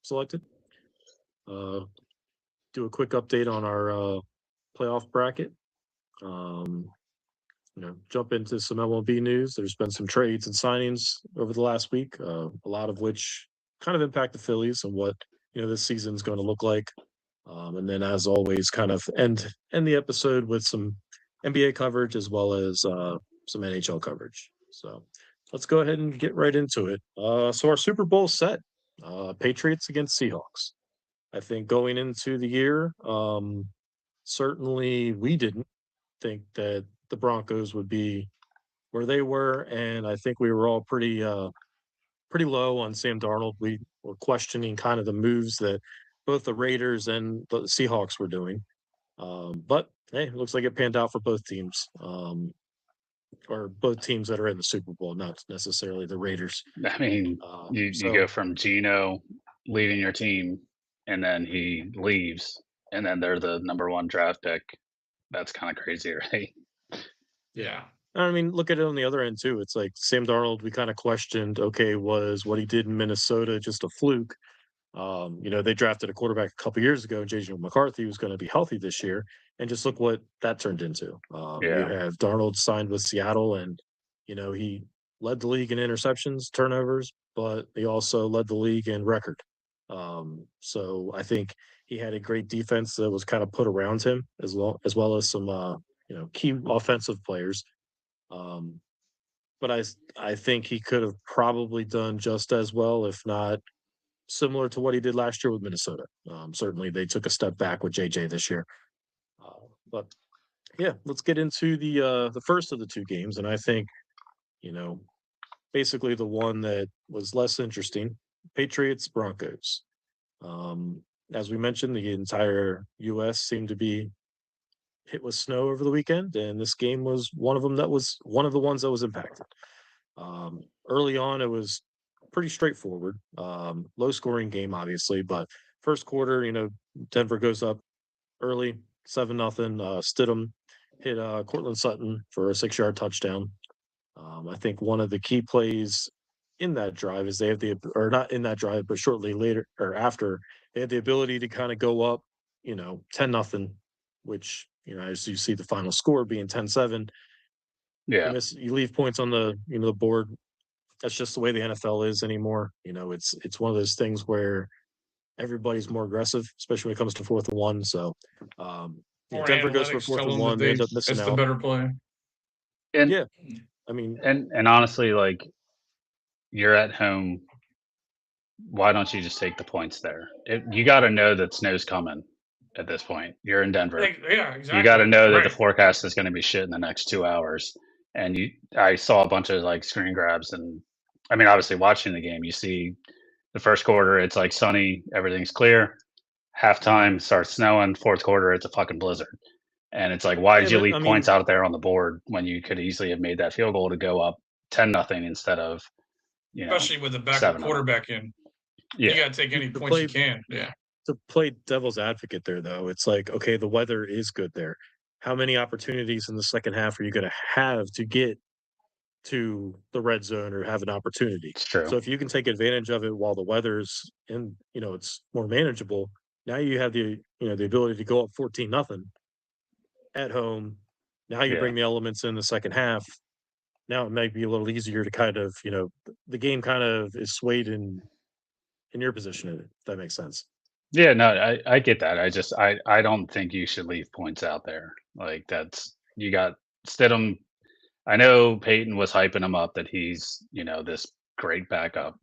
selected. Do a quick update on our playoff bracket. Jump into some MLB news. There's been some trades and signings over the last week, a lot of which kind of impact the Phillies and what this season's going to look like. And then, as always, kind of end the episode with some NBA coverage as well as some NHL coverage. So let's go ahead and get right into it. So our Super Bowl set, Patriots against Seahawks. I think going into the year, certainly we didn't think that the Broncos would be where they were, and I think we were all pretty low on Sam Darnold. We were questioning kind of the moves that both the Raiders and the Seahawks were doing. But hey, it looks like it panned out for both teams, or both teams that are in the Super Bowl, not necessarily the Raiders. I mean, you go from Geno leading your team, and then he leaves, and then they're the number one draft pick. That's kind of crazy, right? Yeah. I mean, look at it on the other end too. It's like Sam Darnold, we kind of questioned, okay, was what he did in Minnesota just a fluke? They drafted a quarterback a couple years ago, JJ McCarthy, was going to be healthy this year, and just look what that turned into. You have Darnold signed with Seattle, and he led the league in interceptions, turnovers, but he also led the league in record. So I think he had a great defense that was kind of put around him as well as some key offensive players. But I think he could have probably done just as well, if not similar to what he did last year with Minnesota. Certainly, they took a step back with JJ this year. But yeah, let's get into the first of the two games, and I think basically the one that was less interesting, Patriots Broncos. As we mentioned, the entire U.S. seemed to be hit with snow over the weekend, and this game was one of them that was one of the ones that was impacted. Early on, it was pretty straightforward, low scoring game, obviously, but first quarter, Denver goes up early, 7-0. Stidham hit Cortland Sutton for a 6-yard touchdown. I think one of the key plays in that drive is they have or not in that drive, but shortly later or after, they had the ability to kind of go up, 10-0, which, as you see the final score being 10-7. Yeah. You leave points on the the board. That's just the way the NFL is anymore. It's one of those things where everybody's more aggressive, especially when it comes to 4th and 1. So Denver goes for 4th and 1. They end up missing out. It's the better play. And yeah, I mean, and honestly, like, you're at home. Why don't you just take the points there? You got to know that snow's coming at this point. You're in Denver. Yeah, exactly. You got to know that the forecast is going to be shit in the next 2 hours. And I saw a bunch of like screen grabs, and I mean, obviously watching the game, you see the first quarter, it's like sunny, everything's clear. Halftime starts snowing. Fourth quarter, it's a fucking blizzard. And it's like, why did you leave points out there on the board when you could easily have made that field goal to go up 10-0 instead of, especially with the backup quarterback in. Yeah. You got to take any points you can. Yeah. To play devil's advocate there, though, it's like, okay, the weather is good there. How many opportunities in the second half are you going to have to get to the red zone or have an opportunity? It's true. So if you can take advantage of it while the weather's in, it's more manageable. Now you have the the ability to go up 14-0 at home. Now you bring the elements in the second half. Now it might be a little easier to kind of the game kind of is swayed in your position. If that makes sense. Yeah, no, I get that. I don't think you should leave points out there. Like, you got Stidham. I know Peyton was hyping him up that he's, this great backup,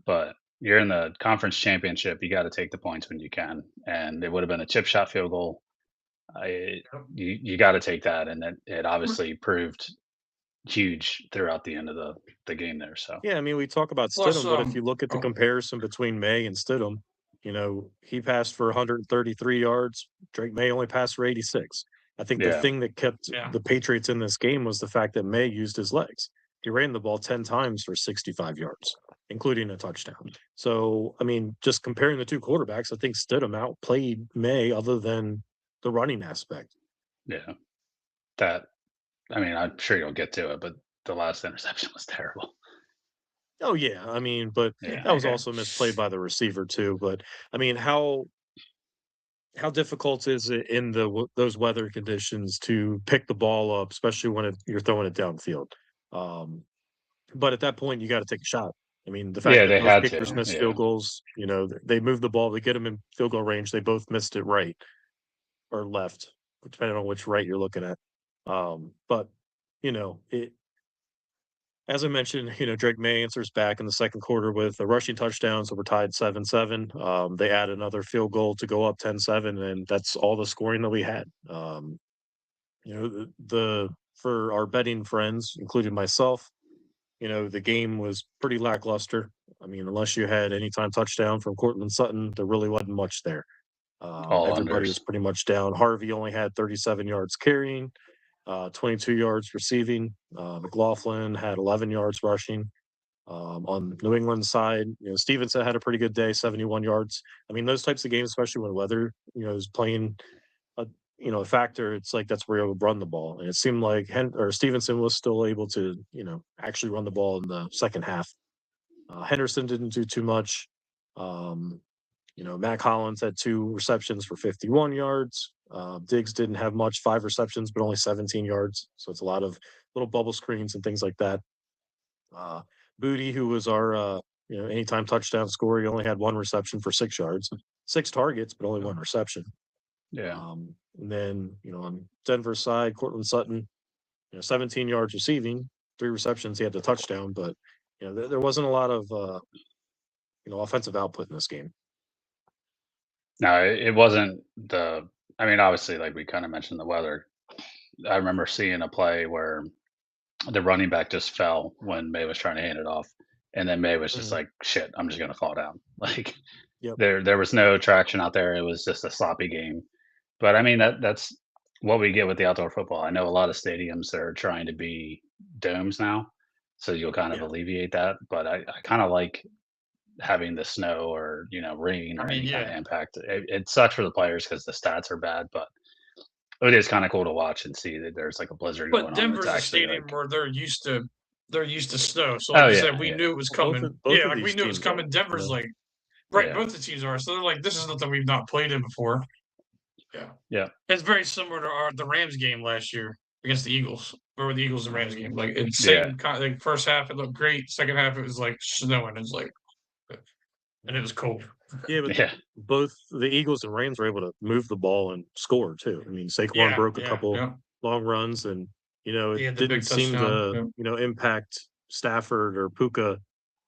but you're in the conference championship. You got to take the points when you can. And it would have been a chip shot field goal. You got to take that. And it obviously proved huge throughout the end of the game there. So, yeah, I mean, we talk about Stidham, but if you look at the comparison between May and Stidham, he passed for 133 yards. Drake May only passed for 86. I think the thing that kept the Patriots in this game was the fact that May used his legs. He ran the ball 10 times for 65 yards, including a touchdown. So, I mean, just comparing the two quarterbacks, I think Stidham outplayed May other than the running aspect. Yeah. I'm sure you'll get to it, but the last interception was terrible. Oh, yeah, I mean, but Yeah. that was also misplayed by the receiver too, but, I mean, how difficult is it in those weather conditions to pick the ball up, especially when you're throwing it downfield? Um, but at that point, you gotta take a shot. I mean, the fact Yeah, that they both had kickers to. missed Yeah. field goals, they moved the ball, they get them in field goal range, they both missed it right or left, depending on which right you're looking at. But, it as I mentioned, Drake May answers back in the second quarter with a rushing touchdown, so we're tied 7-7. They add another field goal to go up 10-7, and that's all the scoring that we had. The for our betting friends, including myself, the game was pretty lackluster. I mean, unless you had anytime touchdown from Cortland Sutton, there really wasn't much there. All Everybody was unders. pretty much down. Harvey only had 37 yards carrying, 22 yards receiving. McLaughlin had 11 yards rushing. On New England's side, Stevenson had a pretty good day, 71 yards. I mean, those types of games, especially when weather, is playing a a factor. It's like that's where he would run the ball, and it seemed like Stevenson was still able to actually run the ball in the second half. Henderson didn't do too much. Um, Mac Hollins had 2 receptions for 51 yards. Diggs didn't have much, 5 receptions, but only 17 yards. So it's a lot of little bubble screens and things like that. Uh, Booty, who was our anytime touchdown scorer, he only had 1 reception for 6 yards, 6 targets, but only 1 reception. Yeah. And then on Denver's side, Cortland Sutton, 17 yards receiving, 3 receptions. He had the touchdown, but there wasn't a lot of offensive output in this game. No, it wasn't the. I mean, obviously, like we kind of mentioned the weather. I remember seeing a play where the running back just fell when May was trying to hand it off, and then May was just Mhm. like, "Shit, I'm just gonna fall down." Like Yep. there was no traction out there. It was just a sloppy game. But I mean that's what we get with the outdoor football. I know a lot of stadiums are trying to be domes now, so you'll kind of Yeah. alleviate that. But I kind of like having the snow or rain I or mean, any kind of yeah. impact. It sucks for the players because the stats are bad, but it is kind of cool to watch and see that there's like a blizzard But going on. That's Denver's a actually stadium like, where they're used to snow. So like oh you yeah, said, we yeah, knew it was Well, both coming. of both Yeah, of like we these knew it was teams are. coming. Denver's like right, yeah, both the teams are. So they're like, this is nothing we've not played in before. Yeah. yeah, It's very similar to the Rams game last year against the Eagles. Or the Eagles and Rams game. Like it's yeah. same kind like first half it looked great. Second half it was like snowing. It's like and it was cold. Yeah, but Yeah, both the Eagles and Rams were able to move the ball and score too. I mean, Saquon Yeah, broke a yeah, couple yeah. long runs, and He it had the didn't big seem touchdown. to Yeah. impact Stafford or Puka.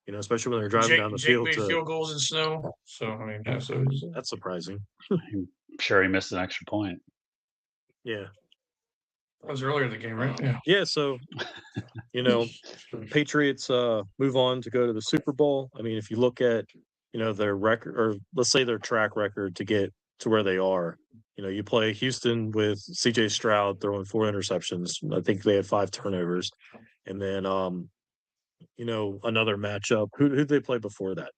Especially when they're driving down the Jake field made to. field goals in snow. So I mean that's so That's surprising. I'm sure he missed an extra point. Yeah. that was earlier in the game, right? Yeah. Yeah. So Patriots move on to go to the Super Bowl. I mean, if you look at their record, or let's say their track record to get to where they are, you play Houston with C.J. Stroud throwing 4 interceptions. I think they had 5 turnovers, and then another matchup. Who did they play before that?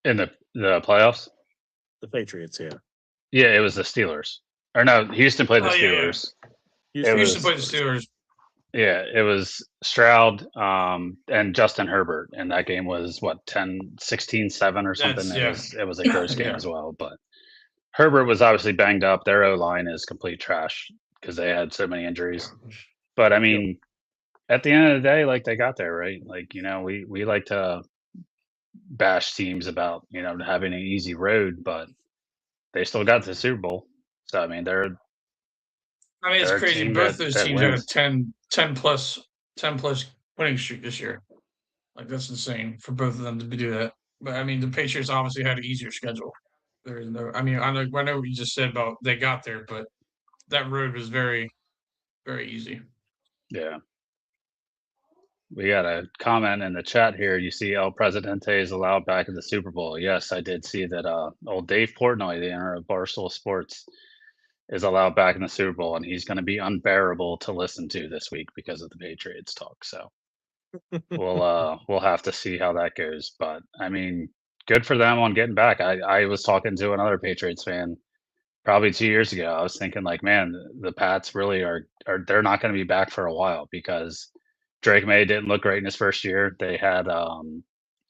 In the playoffs? The Patriots. Yeah. Yeah, it was the Steelers. Or no, Houston played the Oh yeah, yeah. Steelers. It Houston was played the Steelers. yeah, it was Stroud and Justin Herbert, and that game was what 10-16-7 or something. That's yeah. It was a gross game Yeah. as well. But Herbert was obviously banged up. Their O line is complete trash because they had so many injuries. But I Yep. mean, at the end of the day, like they got there, right? Like we like to bash teams about having an easy road, but they still got to the Super Bowl. So I mean, I mean, it's they're a crazy. team Both those that teams had a wins. 10 plus winning streak this year. Like that's insane for both of them to do that. But I mean, the Patriots obviously had an easier schedule. There is no. I mean, I know what you just said about they got there, but that road was very, very easy. Yeah. We got a comment in the chat here. You see El Presidente is allowed back in the Super Bowl. Yes, I did see that old Dave Portnoy, the owner of Barstool Sports, is allowed back in the Super Bowl, and he's going to be unbearable to listen to this week because of the Patriots talk. So we'll have to see how that goes. But I mean, good for them on getting back. I was talking to another Patriots fan probably 2 years ago. I was thinking like, man, the Pats really are they're not going to be back for a while because Drake May didn't look great in his first year. They had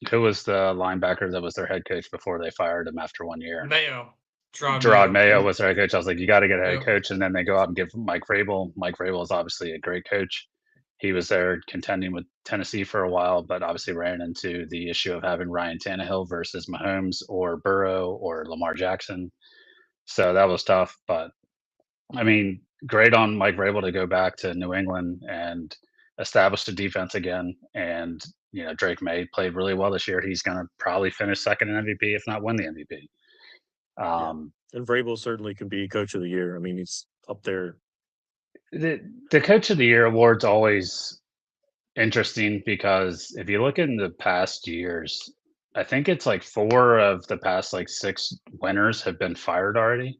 who was the linebacker that was their head coach before they fired him after 1 year? Mayo. Gerard Gerard Mayo Yep. was their head coach. I was like, you got to get a head Yep. coach, and then they go out and give Mike Vrabel. Mike Vrabel is obviously a great coach. He was there contending with Tennessee for a while, but obviously ran into the issue of having Ryan Tannehill versus Mahomes or Burrow or Lamar Jackson. So that was tough. But I mean, great on Mike Vrabel to go back to New England and establish the defense again. And Drake May played really well this year. He's going to probably finish second in MVP, if not win the MVP. And Vrabel certainly can be coach of the year. I mean, he's up there. The coach of the year award's always interesting because if you look in the past years, I think it's like 4 of the past like 6 winners have been fired already.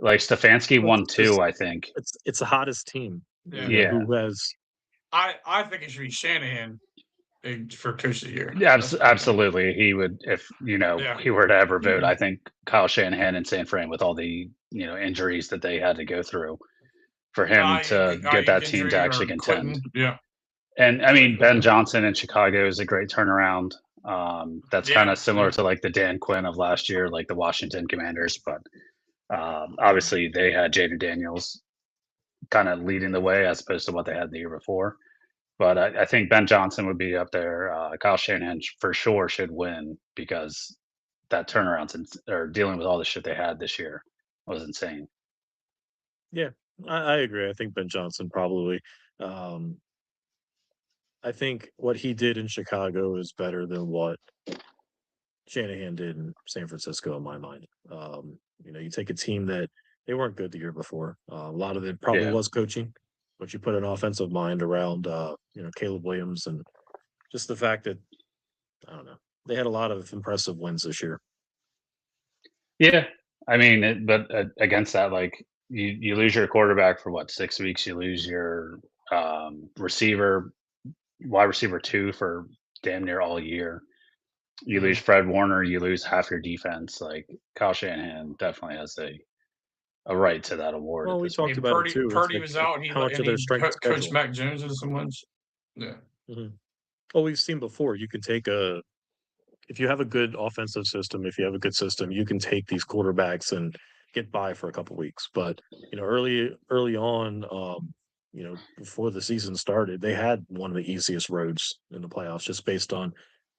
Like Stefanski won 2, I think. It's the hottest team. Yeah. Who has? I think it should be Shanahan for coach of the year. Yeah, absolutely. He would, if he were to ever vote. I think Kyle Shanahan and San Fran, with all the injuries that they had to go through, for him to get that team to actually contend. Yeah. And I mean, Ben Johnson in Chicago is a great turnaround. That's kind of similar to like the Dan Quinn of last year, like the Washington Commanders. But obviously, they had Jaden Daniels kind of leading the way as opposed to what they had the year before. But I think Ben Johnson would be up there. Kyle Shanahan for sure should win because that turnaround or dealing with all the shit they had this year was insane. Yeah, I agree. I think Ben Johnson probably. I think what he did in Chicago is better than what Shanahan did in San Francisco, in my mind. You take a team that they weren't good the year before. A lot of it probably was coaching, but you put an offensive mind around, Caleb Williams, and just the fact that I don't know, they had a lot of impressive wins this year. Yeah, I mean, but against that, like you lose your quarterback for what 6 weeks, you lose your wide receiver 2 for damn near all year. You lose Fred Warner, you lose half your defense. Like Kyle Shanahan definitely has a right to that award. Well, we talked about it too. Purdy was out, and how much of their strength coached Mac Jones into some wins. Yeah. Well, we've seen before. You can take if you have a good offensive system, if you have a good system, you can take these quarterbacks and get by for a couple weeks. But early on, before the season started, they had one of the easiest roads in the playoffs, just based on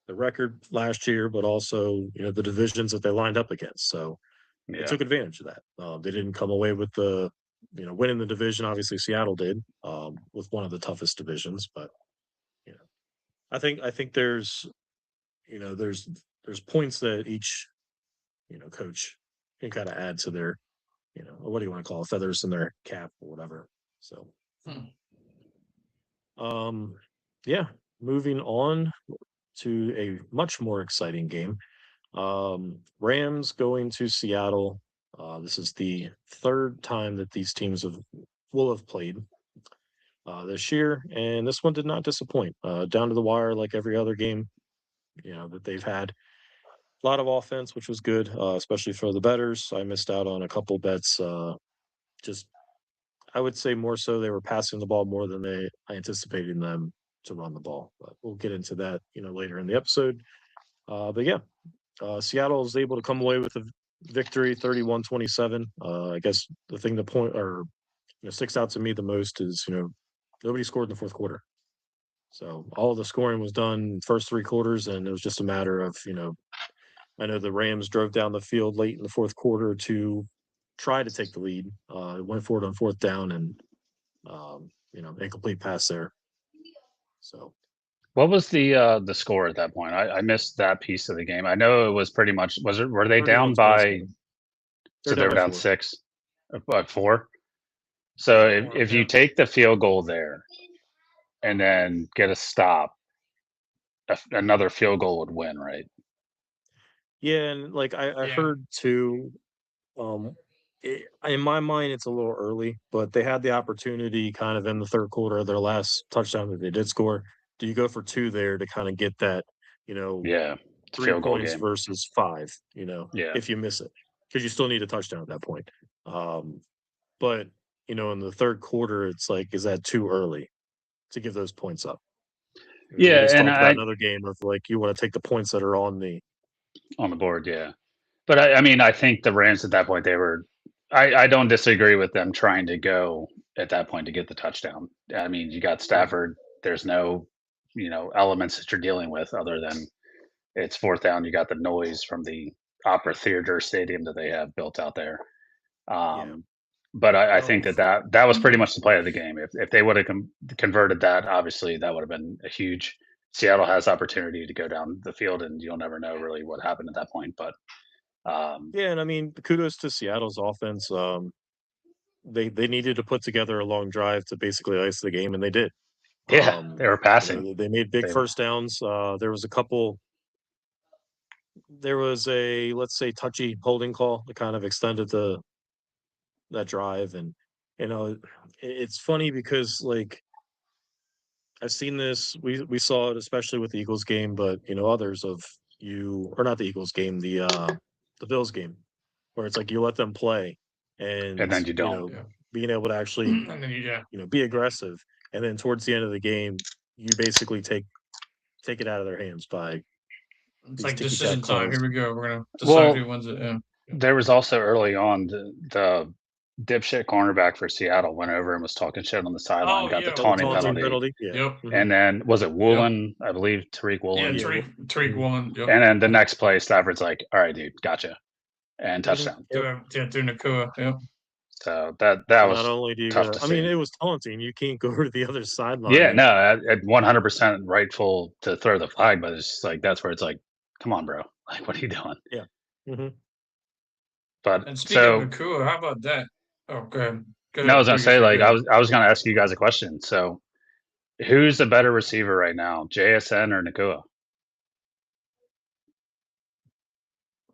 the record last year, but also the divisions that they lined up against. So they took advantage of that. They didn't come away with the winning the division. Obviously, Seattle did with one of the toughest divisions, but I think there's there's points that each coach can kind of add to their what do you want to call it, feathers in their cap or whatever. So yeah, moving on to a much more exciting game. Rams going to Seattle. This is the third time that these teams will have played this year, and this one did not disappoint. Down to the wire, like every other game, that they've had. A lot of offense, which was good, especially for the bettors. I missed out on a couple bets. Just, I would say more so they were passing the ball more than I anticipated them to run the ball. But we'll get into that, later in the episode. But yeah, Seattle is able to come away with a victory, 31-27. I guess the thing to point or sticks out to me the most is nobody scored in the fourth quarter. So all of the scoring was done first 3 quarters, and it was just a matter of I know the Rams drove down the field late in the fourth quarter to try to take the lead. Went for it on 4th down, and incomplete pass there. So, what was the score at that point? I missed that piece of the game. I know it was pretty much. Were they down by? So they were down 6, 4. So if you take the field goal there, and then get a stop, another field goal would win, right? Yeah, and like I heard too, in my mind it's a little early, but they had the opportunity kind of in the third quarter of their last touchdown that they did score. Do you go for 2 there to kind of get that, 3 points versus 5, if you miss it, because you still need a touchdown at that point. But in the third quarter, it's like, is that too early? to give those points up. Yeah, we just and talked about another game of like you want to take the points that are on the board, yeah. But I mean, I think the Rams at that point they were. I don't disagree with them trying to go at that point to get the touchdown. I mean, you got Stafford. There's no, elements that you're dealing with other than it's fourth down. You got the noise from the Opera Theater Stadium that they have built out there. But I think that was pretty much the play of the game. If they would have converted that, obviously that would have been a huge. Seattle has opportunity to go down the field, and you'll never know really what happened at that point. But and I mean, kudos to Seattle's offense. They needed to put together a long drive to basically ice the game, and they did. Yeah, they were passing. They made big first downs. There was a couple. There was a, let's say, touchy holding call that kind of extended that drive, and it's funny because like I've seen this. We saw it especially with the Eagles game, but others of you or not the Eagles game, the Bills game, where it's like you let them play, and then you don't. being able to actually and then be aggressive, and then towards the end of the game, you basically take it out of their hands by it's like decision time. Here we go. We're gonna decide who wins it. Yeah. There was also early on the dipshit cornerback for Seattle went over and was talking shit on the sideline, got the taunting penalty. Yep. And then was it Woolen? I believe Tariq Woolen. Yeah, Tariq Woolen. Yep. And then the next play, Stafford's like, "All right, dude, gotcha," and touchdown. Through Nakua. Yep. So that was not only do you tough to see. I mean, it was taunting. You can't go to the other sideline. Yeah, no, at 100% rightful to throw the flag, but it's just like that's where it's like, come on, bro, like what are you doing? Yeah. Mm-hmm. But and speaking of Nakua, how about that? Oh, go ahead. No, I was gonna say I was gonna ask you guys a question. So, who's the better receiver right now, JSN or Nakua?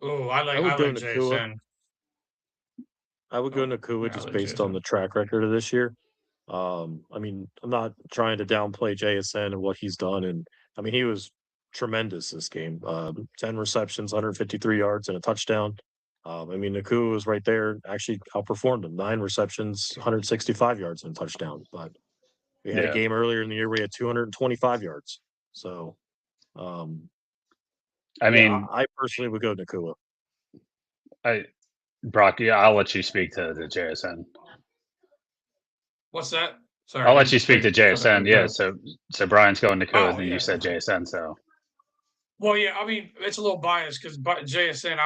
Oh, I like JSN. I would go Nakua just based on the track record of this year. I mean, I'm not trying to downplay JSN and what he's done, and I mean he was tremendous this game. 10 receptions, 153 yards, and a touchdown. I mean, Nakua was right there, actually outperformed him. 9 receptions, 165 yards, and a touchdown. But we had a game earlier in the year where we had 225 yards. So, I mean, I personally would go Nakua. Brock, I'll let you speak to the JSN. What's that? Sorry, I'll let you speak to JSN. Yeah, so Brian's going Nakua, and then you said JSN. So. Well, yeah, I mean, it's a little biased because JSN,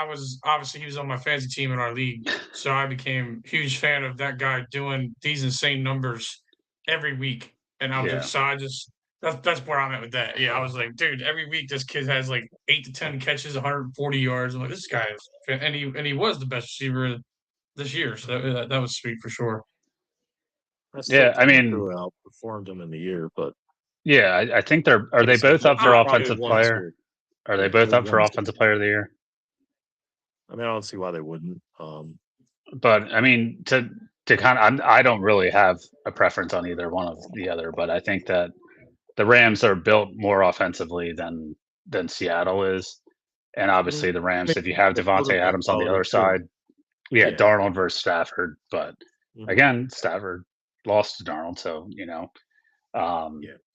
he was on my fantasy team in our league, so I became a huge fan of that guy doing these insane numbers every week, and I was that's where I'm at with that. Yeah, I was like, dude, every week this kid has like 8 to 10 catches, 140 yards. I'm like, this guy is, and he was the best receiver this year, so that was sweet for sure. I mean, outperformed him in the year, but I think are they both up for offensive player? Are they both up for offensive player of the year? I mean, I don't see why they wouldn't. But I mean, to kind of, I don't really have a preference on either one of the other, but I think that the Rams are built more offensively than Seattle is, and obviously the Rams, if you have Devontae Adams on the other side, Darnold versus Stafford, but again, Stafford lost to Darnold, so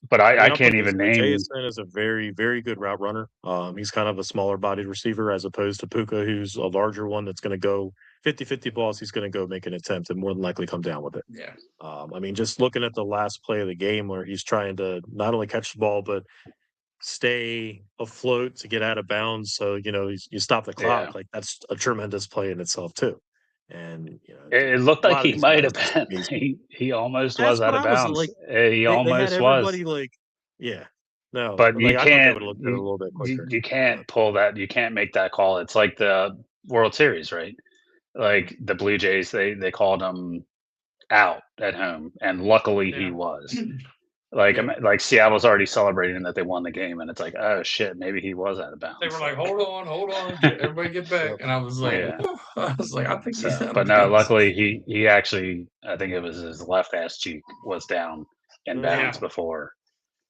but I can't even name. JSN is a very, very good route runner. He's kind of a smaller bodied receiver as opposed to Puka, who's a larger one that's going to go 50-50 balls. He's going to go make an attempt and more than likely come down with it. Yeah. I mean, just looking at the last play of the game where he's trying to not only catch the ball, but stay afloat to get out of bounds. So, you stop the clock. Like that's a tremendous play in itself too. And it looked like he might have been. He almost was out of bounds. Like, he almost was. No, but you can't. You can't pull that. You can't make that call. It's like the World Series, right? Like the Blue Jays, they called him out at home, and luckily he was. Like Seattle's already celebrating that they won the game, and it's like, oh shit, maybe he was out of bounds. They were like, hold on, everybody get back, and I was like, I think he's out. But no, luckily he actually, I think it was his left ass cheek was down in bounds before.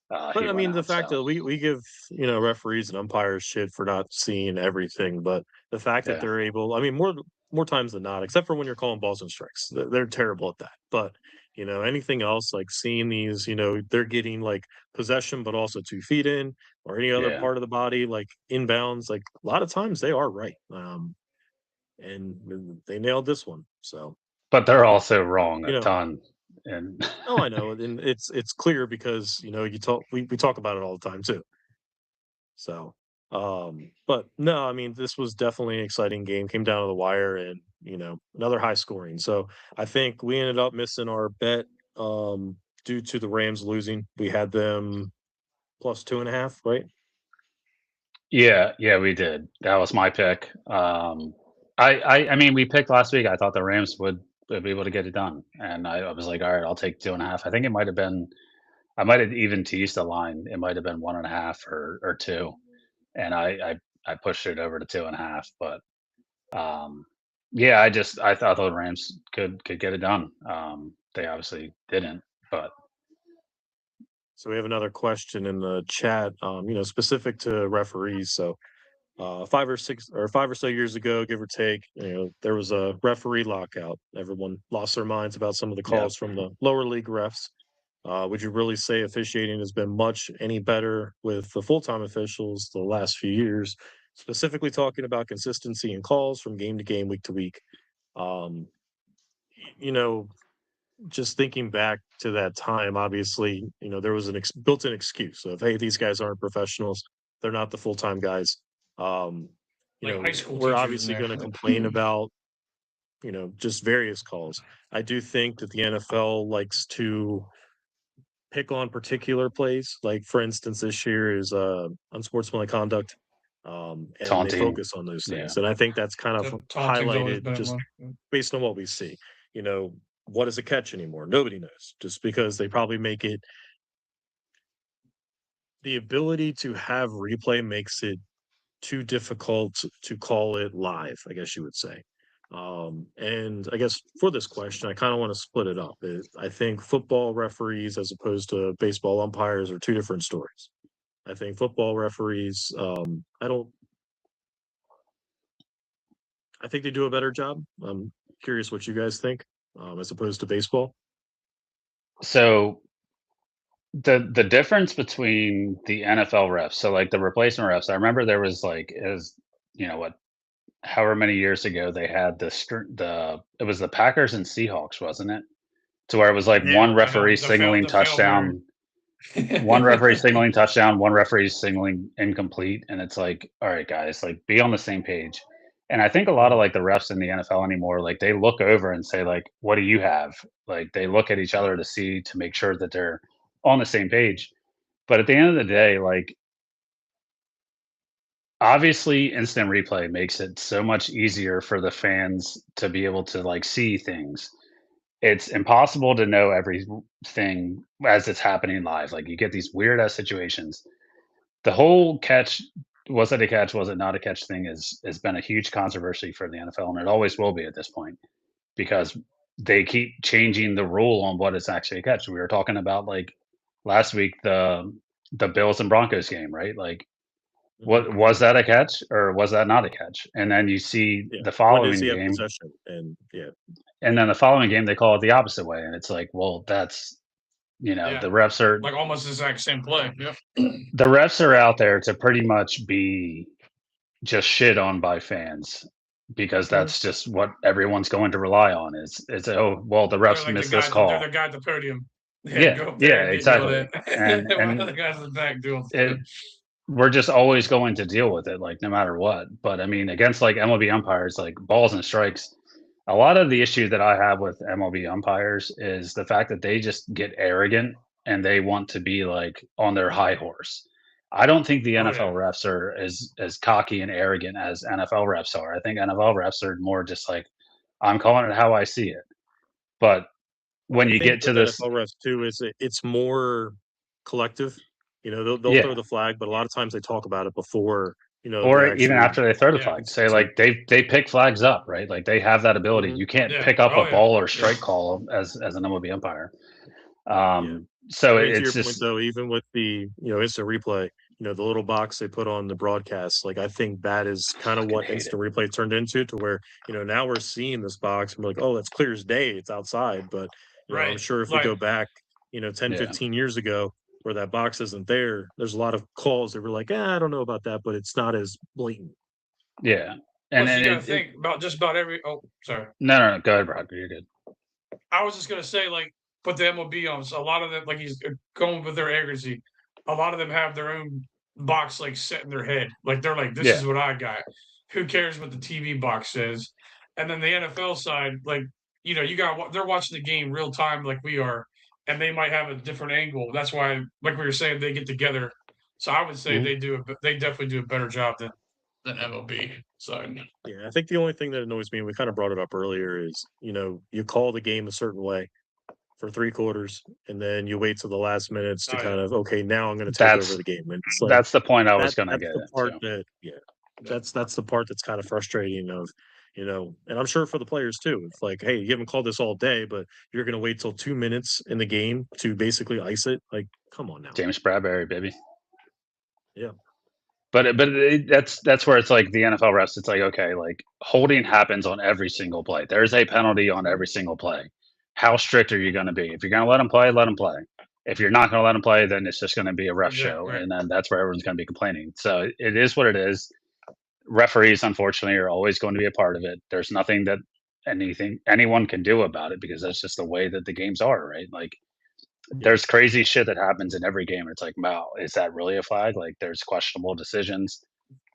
But I mean, the fact that we give referees and umpires shit for not seeing everything, but the fact that they're able, I mean, more times than not, except for when you're calling balls and strikes, they're terrible at that. But Anything else like seeing these, they're getting like possession, but also 2 feet in or any other Yeah. part of the body, like inbounds, like a lot of times they are right. And they nailed this one. So, But they're also wrong you a know, ton. And oh, I know. And it's clear because, we talk about it all the time too. So, but no, I mean, this was definitely an exciting game. Came down to the wire, and another high scoring. So I think we ended up missing our bet due to the Rams losing. We had them plus 2.5, right? yeah, we did. That was my pick. I mean, we picked last week. I thought the Rams would be able to get it done, and I was like, all right, I'll take 2.5. I think it might have been. I might have even teased the line. It might have been 1.5 or two, and I pushed it over to 2.5. But yeah, I thought the Rams could get it done. They obviously didn't, but So we have another question in the chat, specific to referees. So 5 or so years ago, give or take, there was a referee lockout. Everyone lost their minds about some of the yeah. calls from the lower league refs. Would you really say officiating has been much any better with the full-time officials the last few years, specifically talking about consistency in calls from game to game, week to week? Um, you know, just thinking back to that time, obviously, there was an built-in excuse of, hey, these guys aren't professionals, they're not the full-time guys. Um, Like high school we're teachers in obviously there. going to complain about, just various calls. I do think that the NFL likes to pick on particular plays. Like for instance, this year is unsportsmanlike conduct, and they Taunting. focus on those Yeah. things. And I think that's kind of The taunting's always highlighted been just one. based on what we see. You know, what is a catch anymore? Nobody knows. Just because they probably make it, the ability to have replay makes it too difficult to call it live, I guess you would say. And I guess for this question, I kind of want to split it up. I think football referees, as opposed to baseball umpires, are two different stories. I think football referees, I think they do a better job. I'm curious what you guys think, as opposed to baseball. So the difference between the NFL refs, so like the replacement refs, I remember there was like as what, however many years ago they had the it was the Packers and Seahawks, wasn't it? To where it was like Yeah, one I know referee signaling the failed murder. one referee signaling touchdown, one referee signaling incomplete, and it's like, all right, guys, like be on the same page. And I think a lot of Mhm. like the refs in the NFL anymore, like they look over and say like, what do you have? Like they look at each other to make sure that they're on the same page. But at the end of the day, like obviously instant replay makes it so much easier for the fans to be able to like see things. It's impossible to know everything as it's happening live. Like you get these weird ass situations. The whole catch, was it a catch, was it not a catch thing, is has been a huge controversy for the NFL, and it always will be at this point because they keep changing the rule on what is actually a catch. We were talking about like last week the Bills and Broncos game, right? Like Mhm. what was that a catch or was that not a catch? And then you see Yeah. the When does following he have game, possession? And yeah, and then the following game they call it the opposite way, and it's like, well, that's Yeah, the refs are like almost the exact same play. Yep. out there to pretty much be just shit on by fans because Mhm. that's just what everyone's going to rely on is oh well the They're refs like the missed this guys. They're the call. guy at the podium. Yeah, Yeah, go up there yeah, and deal with exactly. it. One of And the guys in the back doing it it. we're just always going to deal with it, like no matter what. But I mean, against like MLB umpires, like balls and strikes, a lot of the issue that I have with MLB umpires is the fact that they just get arrogant and they want to be like on their high horse. I don't think the Oh NFL yeah. refs are as cocky and arrogant as NFL refs are. I think NFL refs are more just like, I'm calling it how I see it. But when I you think get to with this, NFL refs too is it's more collective. They'll throw yeah, the flag, but a lot of times they talk about it before the or even actual after they throw the Yeah. flag, say it's like like they pick flags up, right? Like they have that ability. mhm, You can't Yeah. pick up a Oh yeah. ball or Yeah. strike call as an MLB umpire. yeah. So I mean, to it's your point just though, even with the instant replay, the little box they put on the broadcast, like I think that is kind of fucking what hate it. instant replay turned into, to where now we're seeing this box and we're like, oh, that's clear as day, it's outside, but You know, I'm Right. sure if we go back, 10, Yeah. 15 years ago where that box isn't there, there's a lot of calls that were like, I don't know about that, but it's not as blatant. Yeah. And Plus, then you got to think about just about every. Oh, sorry. no, go ahead, Brock. You're good. I was just gonna say, like, put the MLB on. So a lot of them, like he's going with their accuracy. A lot of them have their own box, like set in their head. Like they're like, this Yeah. is what I got. Who cares what the TV box says? And then the NFL side, like, they're watching the game real time, like we are, and they might have a different angle. That's why, like we were saying, they get together. So I would say they definitely do a better job than MLB side. Yeah, I think the only thing that annoys me, and we kind of brought it up earlier, is you call the game a certain way for 3 quarters, and then you wait till the last minutes to Oh, kind yeah. of, okay, now I'm going to take over the game. And it's like That's the point I was that going to that's get the part into. that's the part that's kind of frustrating of, and I'm sure for the players too. It's like, hey, you haven't called this all day, but you're going to wait till 2 minutes in the game to basically ice it. Like, come on now. James Bradbury, baby. Yeah. That's where it's like the NFL refs. It's like, okay, like holding happens on every single play. There's a penalty on every single play. How strict are you going to be? If you're going to let them play, let them play. If you're not going to let them play, then it's just going to be a ref show, Right. and then that's where everyone's going to be complaining. So it is what it is. Referees, unfortunately, are always going to be a part of it. There's nothing that anyone can do about it because that's just the way that the games are, right? Like there's crazy shit that happens in every game. It's like, wow, is that really a flag? Like there's questionable decisions,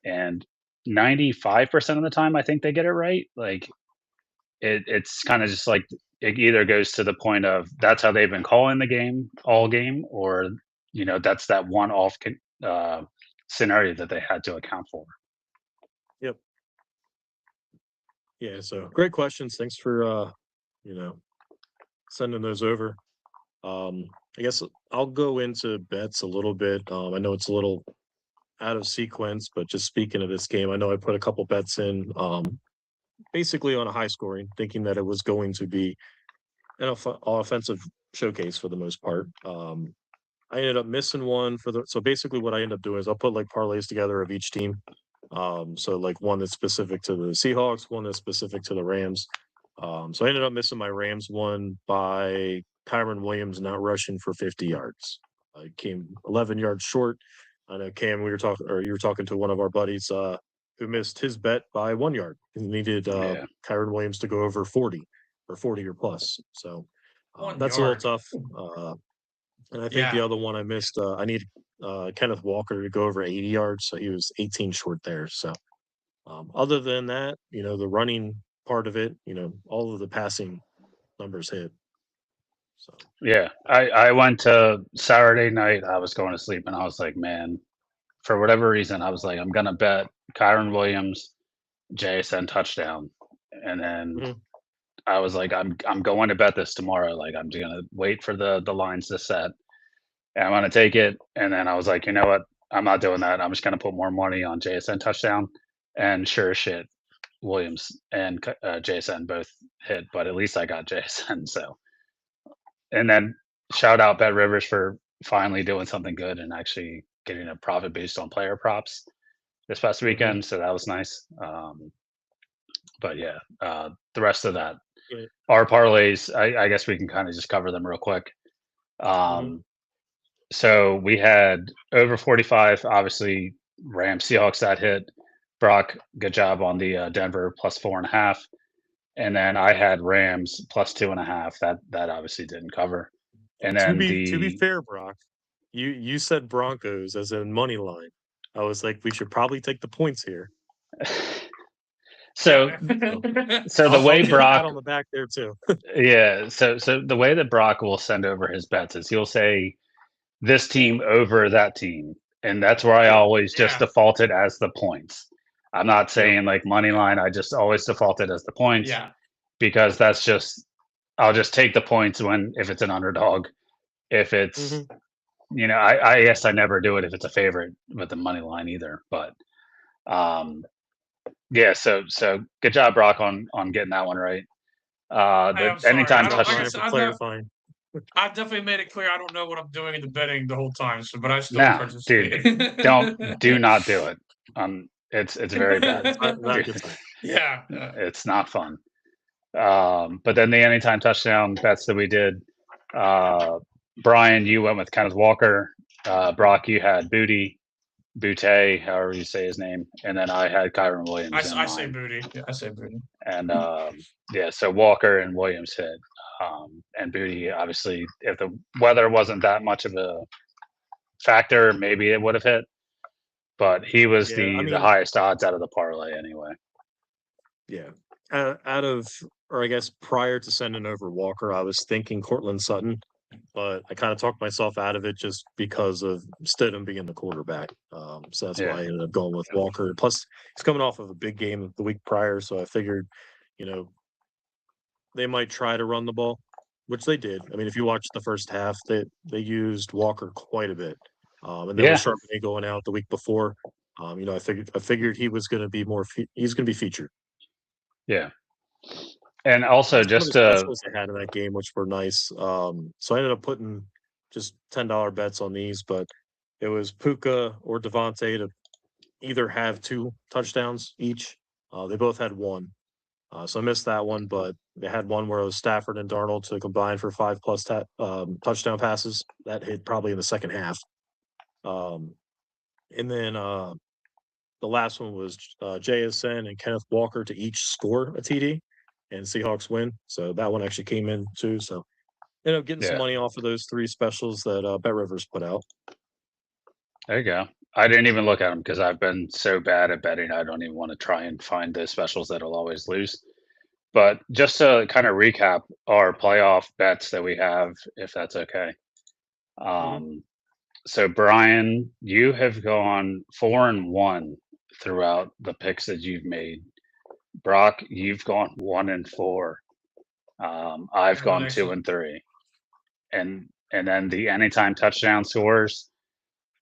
and 95% of the time, I think they get it right. Like it's kind of just like it either goes to the point of that's how they've been calling the game all game, or that's that one off scenario that they had to account for. Yep. Yeah. So great questions. Thanks for sending those over. I guess I'll go into bets a little bit. I know it's a little out of sequence, but just speaking of this game, I know I put a couple bets in, basically on a high scoring, thinking that it was going to be an offensive showcase for the most part. I ended up missing one so basically what I end up doing is I'll put like parlays together of each team. So like one that's specific to the Seahawks, one that's specific to the Rams. So I ended up missing my Rams one by Kyron Williams not rushing for 50 yards. I came 11 yards short. I know Cam, you were talking to one of our buddies who missed his bet by 1 yard. He needed Kyron Williams to go over 40 or 40 or plus. So that's a little tough. And I think the other one I missed, I need Kenneth Walker to go over 80 yards. So he was 18 short there. So other than that, the running part of it, all of the passing numbers hit. So yeah, I went to Saturday night. I was going to sleep and I was like, man, for whatever reason, I was like, I'm gonna bet Kyron Williams JSN touchdown, and then I was like, I'm going to bet this tomorrow. Like I'm gonna wait for the lines to set, and I'm gonna take it. And then I was like, you know what? I'm not doing that. I'm just gonna put more money on JSN touchdown, and sure as shit, Williams and JSN both hit, but at least I got JSN. So, and then shout out Bet Rivers for finally doing something good and actually getting a profit based on player props this past weekend. So that was nice. But yeah, the rest of that, our parlays, I guess we can kind of just cover them real quick. So we had over 45, obviously Rams Seahawks that hit. Brock, good job on the Denver plus 4.5. And then I had Rams plus 2.5. That obviously didn't cover. And then to be fair, Brock, you said Broncos as a money line. I was like, we should probably take the points here. So the way Brock on the back there too. Yeah. So the way that Brock will send over his bets is he'll say this team over that team, and that's where I always just defaulted as the points. I'm not saying like money line. I just always defaulted as the points. Yeah. Because that's just I'll just take the points if it's an underdog. If it's I guess I never do it if it's a favorite with the money line either. But yeah, so good job, Brock, on getting that one right. Anytime clarifying. I definitely made it clear I don't know what I'm doing in the betting the whole time, but I still participate. Dude, do not do it. It's very bad. Yeah, it's not fun. But then the anytime touchdown bets that we did, Brian, you went with Kenneth Walker. Brock, you had Butte, however you say his name, and then I had Kyron Williams in I say mine. booty. Yeah, I say booty. And yeah, so Walker and Williams hit, and Booty. Obviously, if the weather wasn't that much of a factor, maybe it would have hit. But he was Yeah, I the mean, highest odds out of the parlay anyway. yeah. Out of, or I guess prior to sending over Walker, I was thinking Cortland Sutton, but I kind of talked myself out of it just because of Stidham being the quarterback. So that's why I Yeah, ended up going with Walker. Plus, he's coming off of a big game the week prior, so I figured, you know, they might try to run the ball, which they did. I mean, if you watch the first half, they used Walker quite a bit, and then with yeah, Charbonnet going out the week before, I figured he was going to be he's going to be featured. yeah. And also, Some of just the specials they had in that game, which were nice. So I ended up putting just $10 bets on these, but it was Puka or Devontae to either have 2 touchdowns each. They both had 1. So I missed that one, but they had one where it was Stafford and Darnold to combine for 5 plus touchdown passes. That hit probably in the second half. And then the last one was JSN and Kenneth Walker to each score a TD, and Seahawks win. So that one actually came in too. So ended up getting some yeah. money off of those 3 specials that Bet Rivers put out. There you go. I didn't even look at them because I've been so bad at betting. I don't even want to try and find the specials that'll always lose. But just to kind of recap our playoff bets that we have, if that's okay. So Brian, you have gone 4-1 throughout the picks that you've made. Brock, you've gone 1-4. I've Yeah, gone excellent. 2-3. And then the anytime touchdown scores.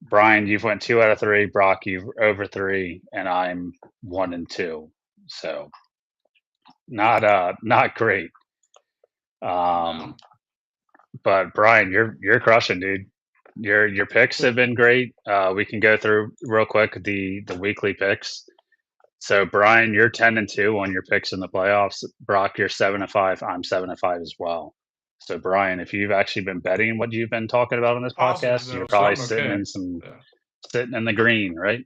Brian, you've went 2 out of 3. Brock, you've over 3, and I'm 1-2. So not great. No. But Brian, you're crushing, dude. Your picks have been great. We can go through real quick the weekly picks. So Brian, you're 10-2 on your picks in the playoffs. Brock, you're 7-5. I'm 7-5 as well. So Brian, if you've actually been betting what you've been talking about on this Positive podcast, though, you're so probably I'm okay. Yeah. sitting in the green, right?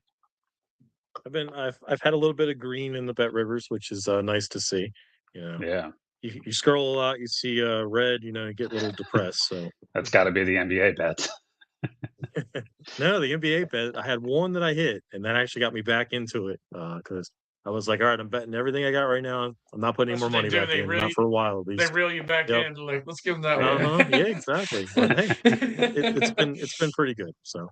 I've had a little bit of green in the Bet Rivers, which is nice to see. You know, Yeah, you scroll a lot, you see red, you get a little depressed. So that's got to be the NBA bets. no, the NBA bet, I had one that I hit, and that actually got me back into it because I was like, all right, I'm betting everything I got right now. I'm not putting any That's more what they money do. back in, not for a while at They least. reel you back Yep. in. Like, let's give them that Yeah. one. Yeah, exactly. But hey, it's been pretty good. So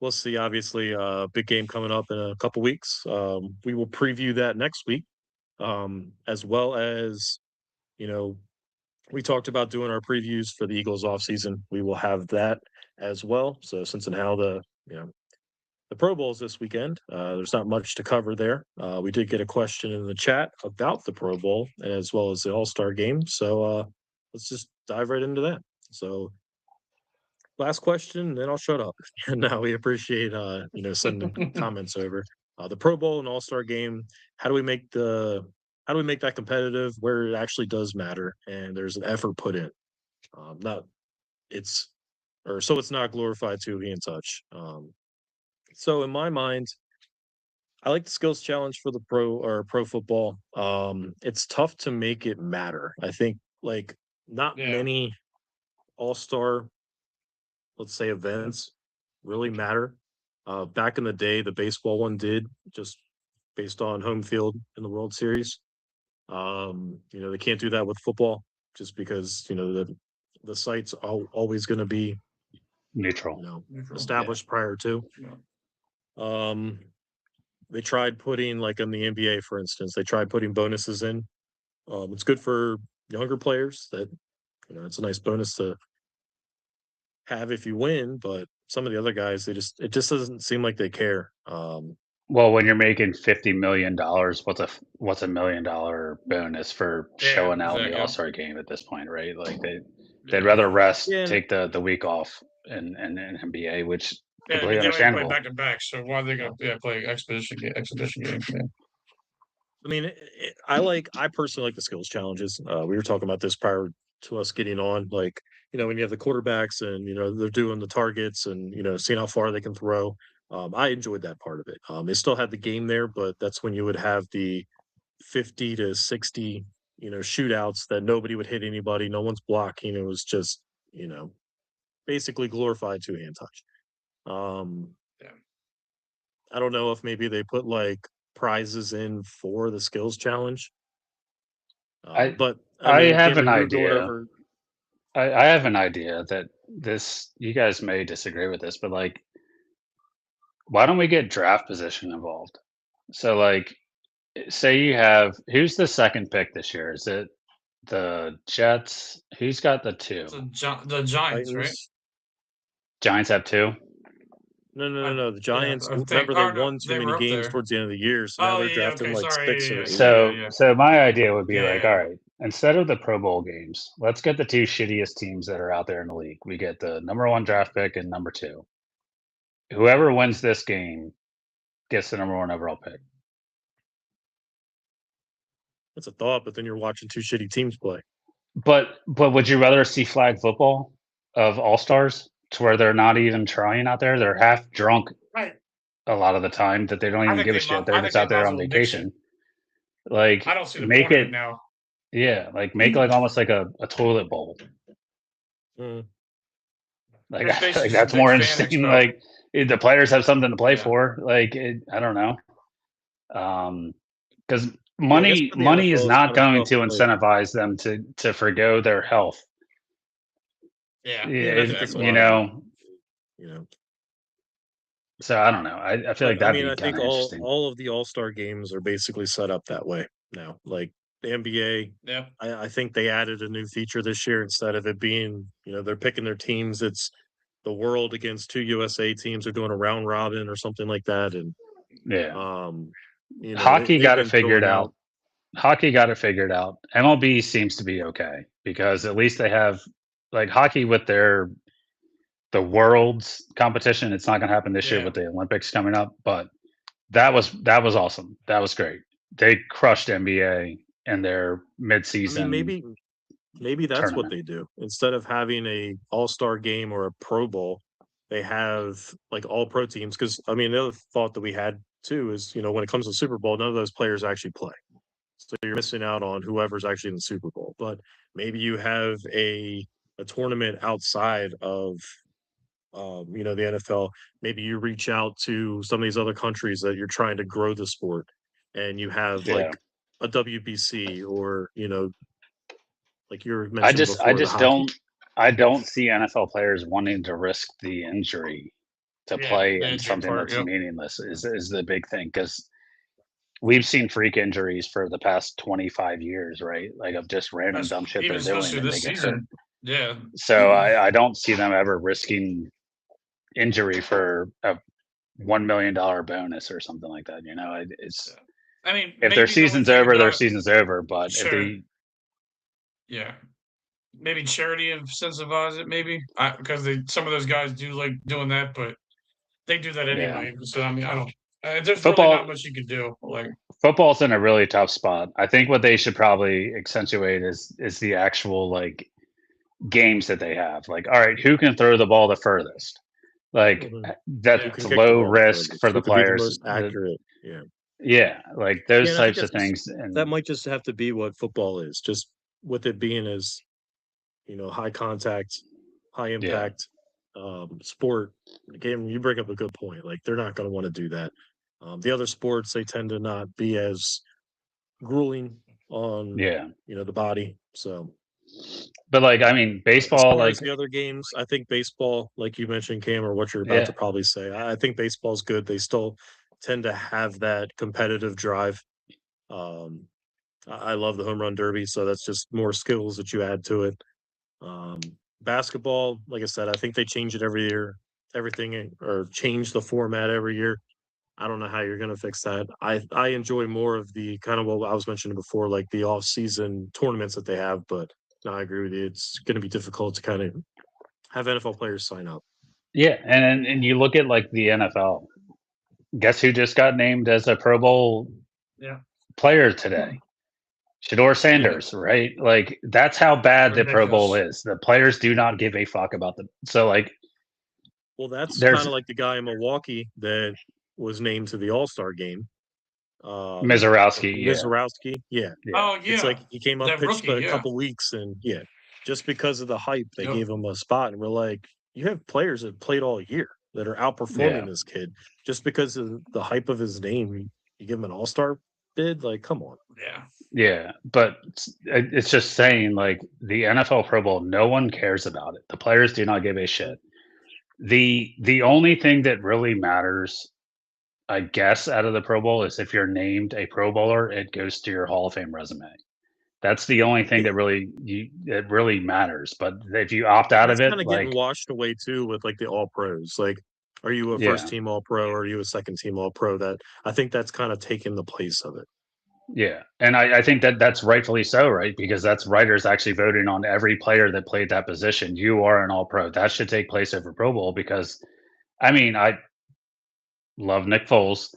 we'll see. Obviously, big game coming up in a couple weeks. We will preview that next week, as well as you know we talked about doing our previews for the Eagles offseason. We will have that as well. So since and how the Pro Bowl's this weekend. There's not much to cover there. We did get a question in the chat about the Pro Bowl as well as the All-Star game. So let's just dive right into that. So last question, then I'll shut up. And now we appreciate sending comments over. The Pro Bowl and All-Star game, how do we make that competitive where it actually does matter and there's an effort put in? Not it's or so it's not glorified TV and such. So in my mind, I like the skills challenge for the pro football. It's tough to make it matter. I think like not Yeah. many all-star, let's say, events really matter. Back in the day, the baseball one did just based on home field in the World Series. They can't do that with football just because the site's always going to be Neutral. Neutral. established prior to. Yeah. They tried putting like in the NBA, for instance, they tried putting bonuses in. It's good for younger players that it's a nice bonus to have if you win, but some of the other guys, it just doesn't seem like they care. Well, when you're making $50 million, what's a $1 million bonus for Yeah, showing out in the exactly. All-Star game at this point, right? Like they'd Yeah. rather rest, Yeah, take the week off in NBA, which Yeah, I completely mean, they only play understandable. back to back, so why are they going to play exhibition games? Yeah. I mean, I personally like the skills challenges. We were talking about this prior to us getting on. Like, when you have the quarterbacks and they're doing the targets and seeing how far they can throw. I enjoyed that part of it. It still had the game there, but that's when you would have the 50 to 60, shootouts that nobody would hit anybody. No one's blocking. It was just, basically glorified two-hand touch. Um, Yeah. I don't know if maybe they put like prizes in for the skills challenge. I But I I mean, have an Cameron, you were going idea. over. I have an idea that you guys may disagree with this, but like, why don't we get draft position involved? So like, say you have who's the second pick this year? Is it the Jets? Who's got the two? The Giants, right? Titans. Giants have two. No. The Yeah, Giants. I think. Remember, they Oh no, won too they many were up games there. towards the end of the year, so now Oh they're yeah, drafting okay, like sorry, 6 or 8. So my idea would be like, Yeah. all right, instead of the Pro Bowl games, let's get the two shittiest teams that are out there in the league. We get the number one draft pick and number two. Whoever wins this game gets the number one overall pick. That's a thought, but then you're watching two shitty teams play. But would you rather see flag football of all stars to where they're not even trying out there? They're half drunk Right. a lot of the time that they don't I even think give a they shit. might. They're I just think they out might there as on well mix it. vacation. Like I don't see the make point of it, it now. yeah, like make like almost like a toilet bowl. Mm. Like It's I feel basically like just a that's big more fan interesting. expo. Like the players have something to play Yeah. for. Like I don't know, because Yeah, I guess money for the money is NFL, it's not kind of going tough. to Like, incentivize them to forgo their health. Yeah. yeah, and I think that's a Exactly. You lot of it. know, You know, so I don't know. I feel like but I that'd mean, be I kind think of all interesting. all of the All-Star games are basically set up that way now. Like the NBA, Yep. I think they added a new feature this year instead of it being, they're picking their teams. It's the world against two USA teams are doing a round robin or something like that, and Yeah, um, hockey they've got it been figured throwing out. out. Hockey got it figured out. MLB seems to be okay because at least they have like hockey with the world's competition. It's not going to happen this year Yeah. with the Olympics coming up, but that was awesome. That was great. They crushed NBA in their I mean, midseason maybe that's what tournament. they do. Instead of having a all-star game or a Pro Bowl, they have like all pro teams. Because I mean, the other thought that we had too is, when it comes to Super Bowl, none of those players actually play. So you're missing out on whoever's actually in the Super Bowl. But maybe you have a tournament outside of the NFL. Maybe you reach out to some of these other countries that you're trying to grow the sport, and you have Yeah. like a WBC or like you were I mentioning just I before, the just hockey. don't see NFL players wanting to risk the injury to Yeah. play The in injury something part. that's Yep. meaningless is the big thing because we've seen freak injuries for the past 25 years, right? Like of just random dumb shit Even they're doing especially and they this get hurt. season. Yeah. So I don't see them ever risking injury for a $1 million bonus or something like that. It's I mean, if their maybe the only season's thing over, their about it, season's over. But if sure. they, Yeah. Maybe charity incentivize it, maybe because some of those guys do like doing that, but they do that yeah, anyway. So I mean, I don't. There's really not football much you can do. Like, football's in a really tough spot. I think what they should probably accentuate is the actual like games that they have. Like, all right, who can throw the ball the furthest? Like Mhm. Who yeah, can that's kick the low ball the risk for furthest? the Who could be the players. most accurate? Yeah. Yeah, like Yeah, those and I think types that's of just things. that And might just have to be what football is, just with it being as, high contact, high yeah, impact sport. Again, you bring up a good point. Like they're not going to want to do that. The other sports, they tend to not be as grueling on, yeah. the body. So, But like, I mean, but as baseball, far as like, the other games, I think baseball, like you mentioned, Cam, or what you're about yeah, to probably say, I think baseball's good. They still tend to have that competitive drive. Um, I love the home run derby, so that's just more skills that you add to it. Um, Basketball, like I said, I think they change it every year, or change the format every year. I don't know how you're going to fix that. I enjoy more of the kind of what I was mentioning before, like the off season tournaments that they have. But no, I agree with you. It's going to be difficult to kind of have NFL players sign up. yeah. And you look at like the NFL. Guess who just got named as a Pro Bowl yeah. player today. Shador Sanders, right? Like that's how bad the Pro Bowl is. The players do not give a fuck about them. So like, Well, that's there's kind of like the guy in Milwaukee that was named to the All-Star game. Mizorowski, yeah. Oh yeah, It's like he came up, that pitched rookie, a yeah. couple weeks, and just because of the hype, they Yep. gave him a spot, and we're like, you have players that played all year that are outperforming this kid just because of the hype of his name. You give him an All-Star bid, like, come on. Yeah, but it's just saying, like, the NFL Pro Bowl, no one cares about it. The players do not give a shit. The only thing that really matters, I guess, out of the Pro Bowl is if you're named a Pro Bowler, it goes to your Hall of Fame resume. That's the only thing that really matters. But if you opt out of That's it, kind of like, getting washed away too with like the All Pros. Like, are you a first team All Pro or are you a second team All Pro? That I think that's kind of taken the place of it. Yeah, and I think that's rightfully so, right? Because that's writers actually voting on every player that played that position. You are an All Pro. That should take place over Pro Bowl because, I mean, I love Nick Foles.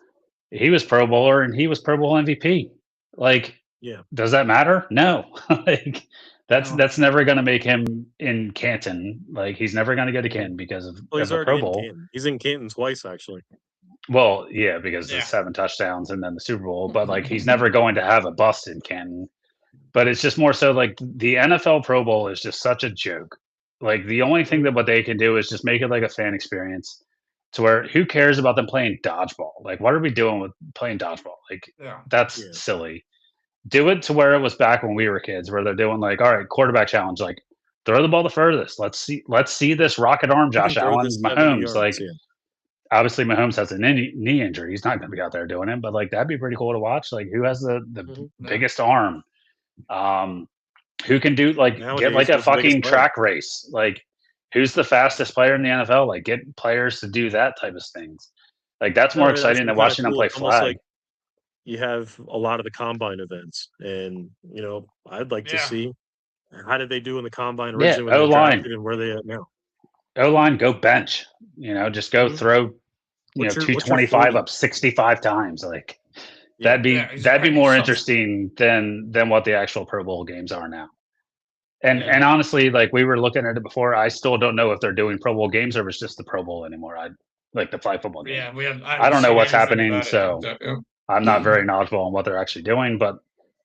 He was Pro Bowler and he was Pro Bowl MVP. Like, does that matter? No. Like, that's never going to make him in Canton. Like, he's never going to go to Canton because of the Pro Bowl. He's in Canton twice, actually. Well, yeah, because of 7 touchdowns and then the Super Bowl. But like, he's never going to have a bust in Canton. But it's just more so like the NFL Pro Bowl is just such a joke. Like the only thing that what they can do is just make it like a fan experience to where who cares about them playing dodgeball? Like, what are we doing with playing dodgeball? Like, that's silly. Do it to where it was back when we were kids, where they're doing like, all right, quarterback challenge, like throw the ball the furthest. Let's see this rocket arm, Josh Allen, Mahomes. Like, obviously Mahomes has a knee injury. He's not going to be out there doing it, but like that'd be pretty cool to watch. Like, who has the biggest arm? Who can do like get like a fucking track race? Like, who's the fastest player in the NFL? Like, get players to do that type of things. Like, that's more exciting than watching them play flag. Like you have a lot of the combine events, and I'd like to see how did they do in the combine originally when they drafted and where they at now. O-line, go bench. Just go throw 225 up 65 times. Like, that'd be more interesting than what the actual Pro Bowl games are now. And honestly, like we were looking at it before, I still don't know if they're doing Pro Bowl games or if it's just the Pro Bowl anymore. I like the flag football game. Yeah, I don't know what's happening, so I'm not very knowledgeable on what they're actually doing. But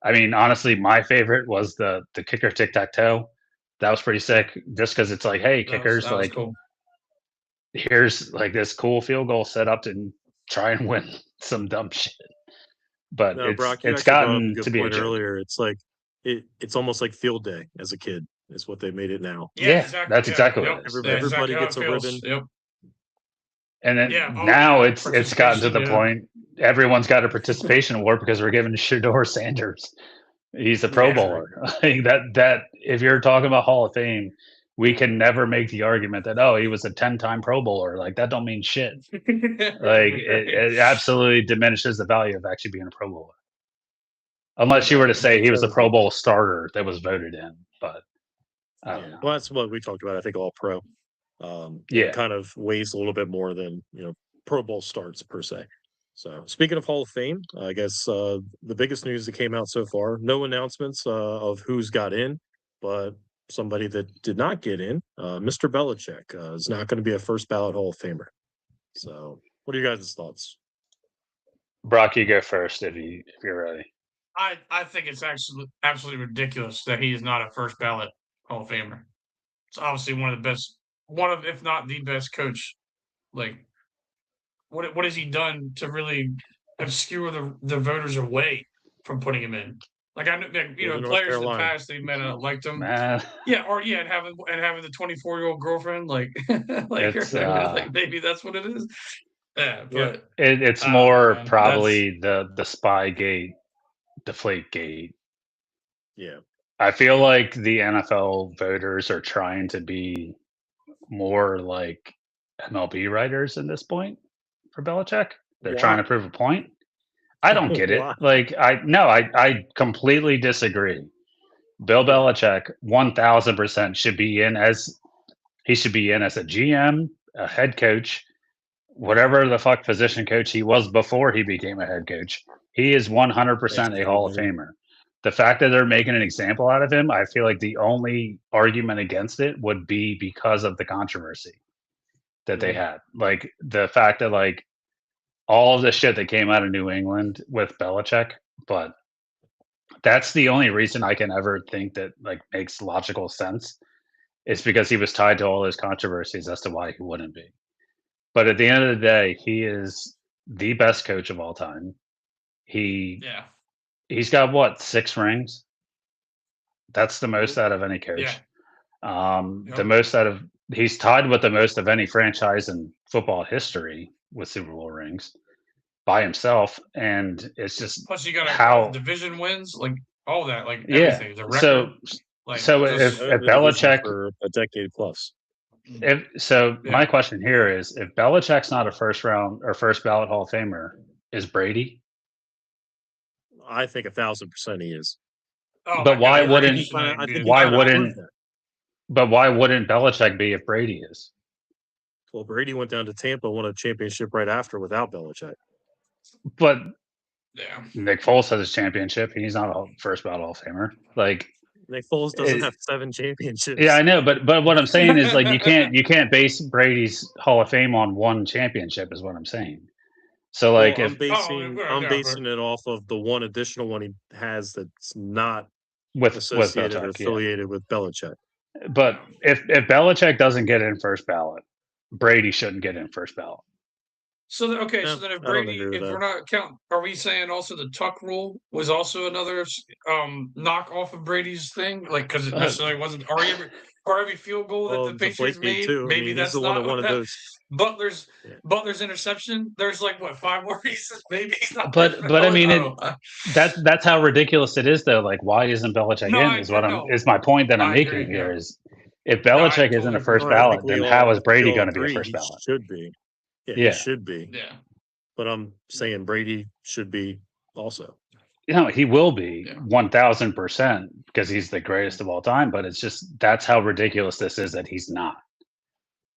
I mean, honestly, my favorite was the kicker tic-tac-toe. That was pretty sick, just because it's like, hey, kickers, like, cool. Here's like this cool field goal set up to try and win some dumb shit. But it's gotten to be a joke. Earlier. It's like it's almost like field day as a kid is what they made it now. Yeah, exactly. That's exactly what it is. Everybody gets a ribbon. Yep. And then now it's gotten to the point everyone's got a participation award because we're giving Shador Sanders. He's a Pro Bowler. Like that if you're talking about Hall of Fame, we can never make the argument that he was a 10-time Pro Bowler. Like, that don't mean shit. Like it absolutely diminishes the value of actually being a Pro Bowler. Unless you were to say he was a Pro Bowl starter that was voted in, but I don't know. Well, that's what we talked about. I think All Pro. It kind of weighs a little bit more than Pro Bowl starts per se. So speaking of Hall of Fame, I guess the biggest news that came out so far: no announcements of who's got in, but somebody that did not get in, Mr. Belichick, is not going to be a first ballot Hall of Famer. So, what are you guys' thoughts? Brock, you go first if you're ready. I think it's absolutely ridiculous that he is not a first ballot Hall of Famer. It's obviously one of the best, if not the best coach. Like, what has he done to really obscure the voters away from putting him in? Like, I know, players in the past they may not liked him. And having the 24-year-old girlfriend, like maybe that's what it is. Yeah, but it's more probably the Spygate, Deflategate. Yeah, I feel like the NFL voters are trying to be more like MLB writers at this point for Belichick. They're trying to prove a point. I don't get it. Like, I completely disagree. Bill Belichick 1000% should be in as a GM, a head coach, whatever the fuck position coach he was before he became a head coach. He is 100% Thanks, a Hall of everybody. Famer. The fact that they're making an example out of him, I feel like the only argument against it would be because of the controversy that they Mhm. had. Like the fact that like all of the shit that came out of New England with Belichick, but that's the only reason I can ever think that like makes logical sense is because he was tied to all those controversies as to why he wouldn't be. But at the end of the day, he is the best coach of all time. Yeah. He's got what, 6 rings? That's the most Mhm. out of any Yeah. coach. The Yep. most out of he's tied with the most of any franchise in football history with Super Bowl rings by himself, and it's just Plus, you got how division wins, like all that, like yeah. everything. The record, like So just Owned if the division Belichick for a decade plus. my yeah. question here is if Belichick's not a first round or first ballot Hall of Famer, is Brady? I think 1,000% he is. Oh But my why God, Brady wouldn't should not I be think in he why kind of title. proved wouldn't that. but why wouldn't Belichick be if Brady is? Well, Brady went down to Tampa, won a championship right after without Belichick. But Yeah. Nick Foles has his championship. He's not a first ballot Hall of Famer. Like Nick Foles doesn't have 7 championships. yeah, I know, but what I'm saying is like you can't base Brady's Hall of Fame on one championship is what I'm saying. So like Well, if I'm basing it off of the one additional one he has that's not with associated or Belichick, yeah. affiliated with Belichick. But if Belichick doesn't get in first ballot, Brady shouldn't get in first ballot. So okay, Yeah, so then if I don't Brady, agree with if that. we're not counting, are we saying also the tuck rule was also another knock off of Brady's thing? Like because it necessarily wasn't or every field goal that Well, the Patriots Deflategate made, too. I maybe mean, he's that's the one that not wanted that those. Butler's Yeah. Butler's interception. There's like what 5 more reasons. Maybe he's not But I mean that's how ridiculous it is though. Like why isn't Belichick No, in I agree. No, is my point that I'm I making agree. here Yeah. is if No, I Belichick isn't totally a agree first with I that. think ballot, then how is Brady going to be a agree first he ballot? should be. Yeah, he Yeah. should be. Yeah. But I'm saying Brady should be also. You know, he will be Yeah. 1000% because he's the greatest of all time, but it's just that's how ridiculous this is that he's not.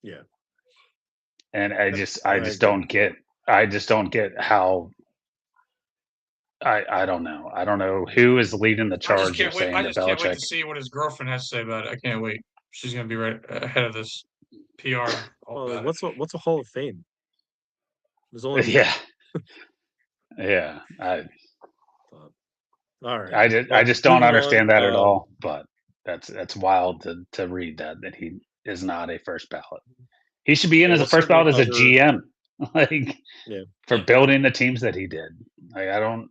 Yeah. And I just agree. don't get how I don't know. I don't know who is leading the I just charge can't of wait. I saying that just can't wait Belichick to see what his girlfriend has to say about it. I can't wait. She's gonna be right ahead of this PR. All Well, about it. what's a Hall of Fame? There's only one. yeah. Yeah. All right. I just don't Moving on. understand that at all, but that's wild to read that he is not a first ballot. He should be in Yeah, as a we'll first certainly ballot as a cover. GM, like Yeah. for Yeah. building the teams that he did. Like I don't.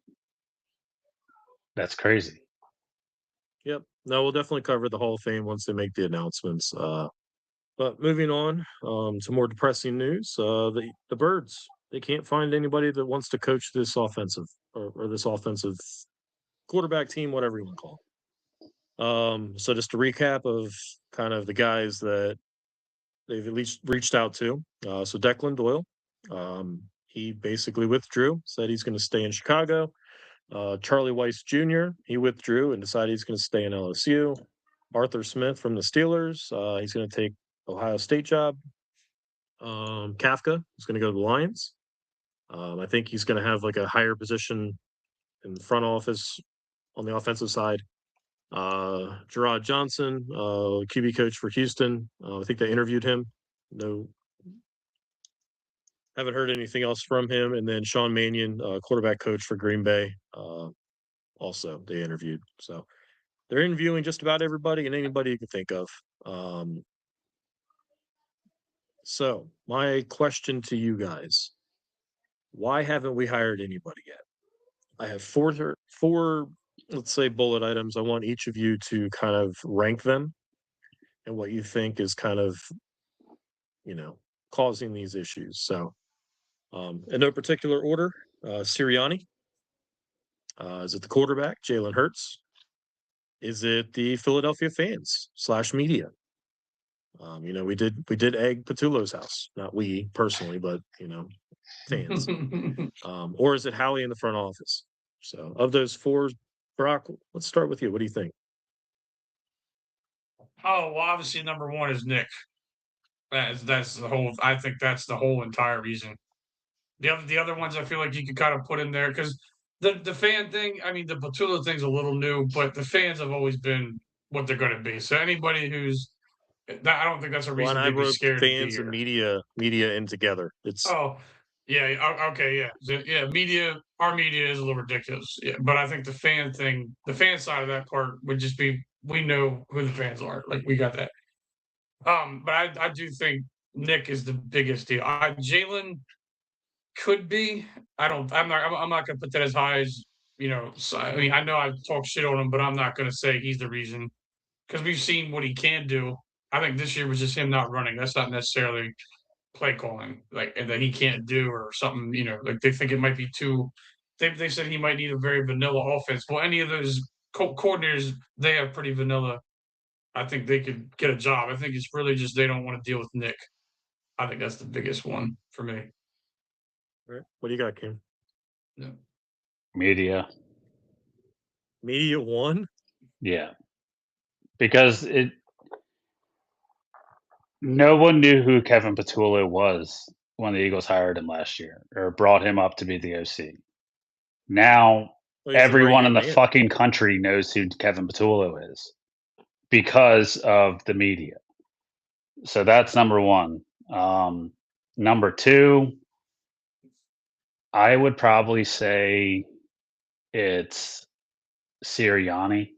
That's crazy. Yep. No, we'll definitely cover the Hall of Fame once they make the announcements. But moving on to more depressing news, the Birds, they can't find anybody that wants to coach this offensive or this offensive quarterback team, whatever you want to call it. So just a recap of kind of the guys that they've at least reached out to. So Declan Doyle, he basically withdrew, said he's going to stay in Chicago. Charlie Weiss Jr., he withdrew and decided he's going to stay in LSU. Arthur Smith from the Steelers, he's going to take Ohio State job. Kafka is going to go to the Lions. I think he's going to have like a higher position in the front office on the offensive side. Gerard Johnson, QB coach for Houston. I think they interviewed him. No, haven't heard anything else from him. And then Sean Mannion, quarterback coach for Green Bay. Also, they interviewed. So they're interviewing just about everybody and anybody you can think of. So my question to you guys: why haven't we hired anybody yet? I have four, let's say, bullet items. I want each of you to kind of rank them and what you think is kind of, causing these issues. So, in no particular order, Sirianni. Is it the quarterback, Jalen Hurts? Is it the Philadelphia fans / media? We did egg Patullo's house, not we personally, but fans. Or is it Howie in the front office? So, of those four, Brock, let's start with you. What do you think? Oh well, obviously number one is Nick. That's the whole. I think that's the whole entire reason. The other ones I feel like you could kind of put in there because The fan thing, I mean, the Patullo thing's a little new, but the fans have always been what they're going to be. So anybody who's I don't think that's a Well, and reason I to be wrote scared to be fans and here. media in together. It's Oh, yeah. Okay, yeah, yeah. Our media is a little ridiculous. Yeah, but I think the fan thing, the fan side of that part would just be we know who the fans are. Like we got that. But I do think Nick is the biggest deal. Jalen could be. I don't. I'm not going to put that as high as So, I mean, I know I've talked shit on him, but I'm not going to say he's the reason because we've seen what he can do. I think this year was just him not running. That's not necessarily play calling, like and that he can't do or something. Like they think it might be too. They said he might need a very vanilla offense. Well, any of those coordinators, they have pretty vanilla. I think they could get a job. I think it's really just they don't want to deal with Nick. I think that's the biggest one for me. right. What do you got, Kim? Yeah. Media. Media one? Yeah. Because no one knew who Kevin Patullo was when the Eagles hired him last year or brought him up to be the OC. Now Well, he's the everyone in right-hand the man. fucking country knows who Kevin Patullo is because of the media. So that's number one. Number two, I would probably say it's Sirianni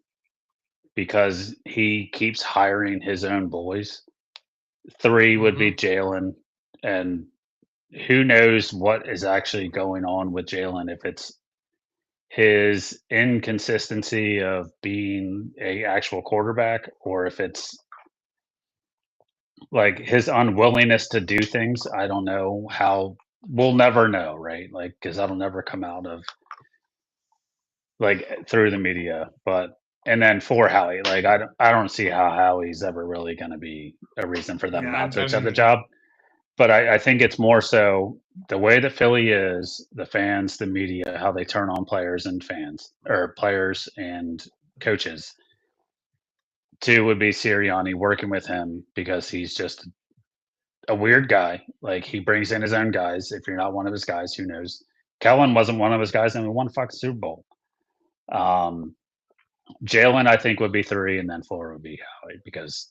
because he keeps hiring his own boys. Three would be Jalen, and who knows what is actually going on with Jalen, if it's his inconsistency of being a actual quarterback or if it's like his unwillingness to do things. I don't know how. We'll never know, right? Like, because that'll never come out of like through the media. But and then for Howie, like I don't see how Howie's ever really going to be a reason for them Yeah, I not to accept the didn't. job. But I think it's more so the way that Philly is, the fans, the media, how they turn on players and fans or players and coaches. Two would be Sirianni working with him because he's just a weird guy. Like he brings in his own guys. If you're not one of his guys, who knows? Kellen wasn't one of his guys, and we won a fucking Super Bowl. Jalen, I think, would be three, and then four would be Howie because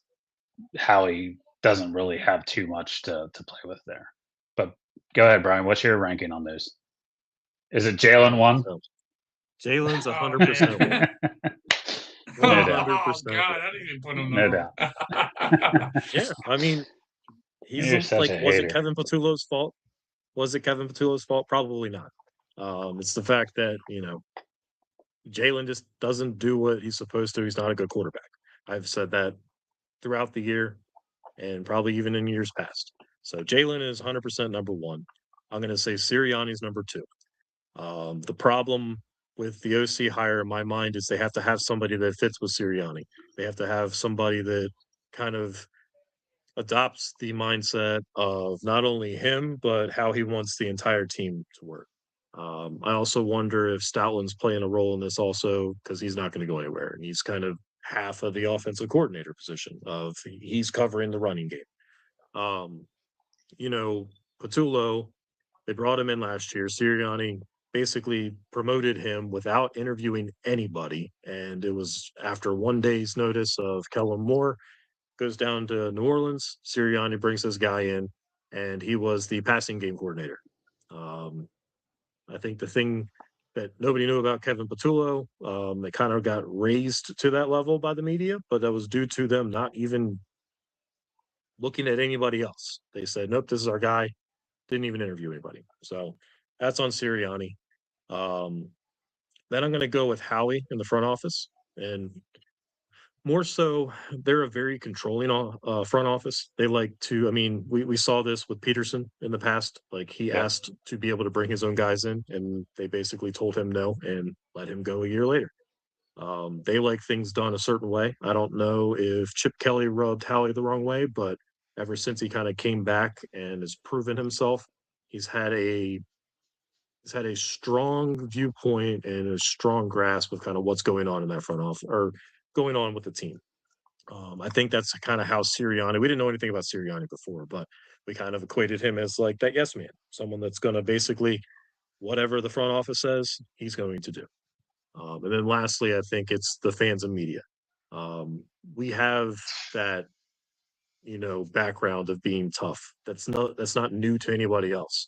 Howie doesn't really have too much to play with there. But go ahead, Brian. What's your ranking on those? Is it Jalen one? So Jalen's Oh 100% man. one. No doubt. Oh 100% God, one. I didn't even put him No number. doubt. Yeah, I mean, You're such a was it hater. Kevin Patullo's fault? Was it Kevin Patullo's fault? Probably not. It's the fact that, Jalen just doesn't do what he's supposed to. He's not a good quarterback. I've said that throughout the year and probably even in years past. So Jalen is 100% number one. I'm going to say Sirianni's number two. The problem with the OC hire in my mind is they have to have somebody that fits with Sirianni. They have to have somebody that kind of adopts the mindset of not only him, but how he wants the entire team to work. I also wonder if Stoutland's playing a role in this also because he's not going to go anywhere. And he's kind of half of the offensive coordinator position of he's covering the running game. Um, you know, Patullo, they brought him in last year. Sirianni basically promoted him without interviewing anybody. And it was after 1 day's notice of Kellen Moore goes down to New Orleans. Sirianni brings this guy in, and he was the passing game coordinator. Um, I think the thing that nobody knew about Kevin Patullo, it kind of got raised to that level by the media, but that was due to them not even looking at anybody else. They said, nope, this is our guy. Didn't even interview anybody. So that's on Sirianni. Um, then I'm going to go with Howie in the front office. And more so, they're a very controlling front office. They like to, I mean, we saw this with Peterson in the past. Like he Yep. asked to be able to bring his own guys in, and they basically told him no and let him go a year later. They like things done a certain way. I don't know if Chip Kelly rubbed Howie the wrong way, but ever since he kind of came back and has proven himself, he's had a strong viewpoint and a strong grasp of kind of what's going on in that front office or going on with the team. I think that's kind of how Sirianni. We didn't know anything about Sirianni before, but we kind of equated him as like that yes man, someone that's going to basically whatever the front office says, he's going to do. And then lastly, I think it's the fans and media. We have that, background of being tough. That's not new to anybody else.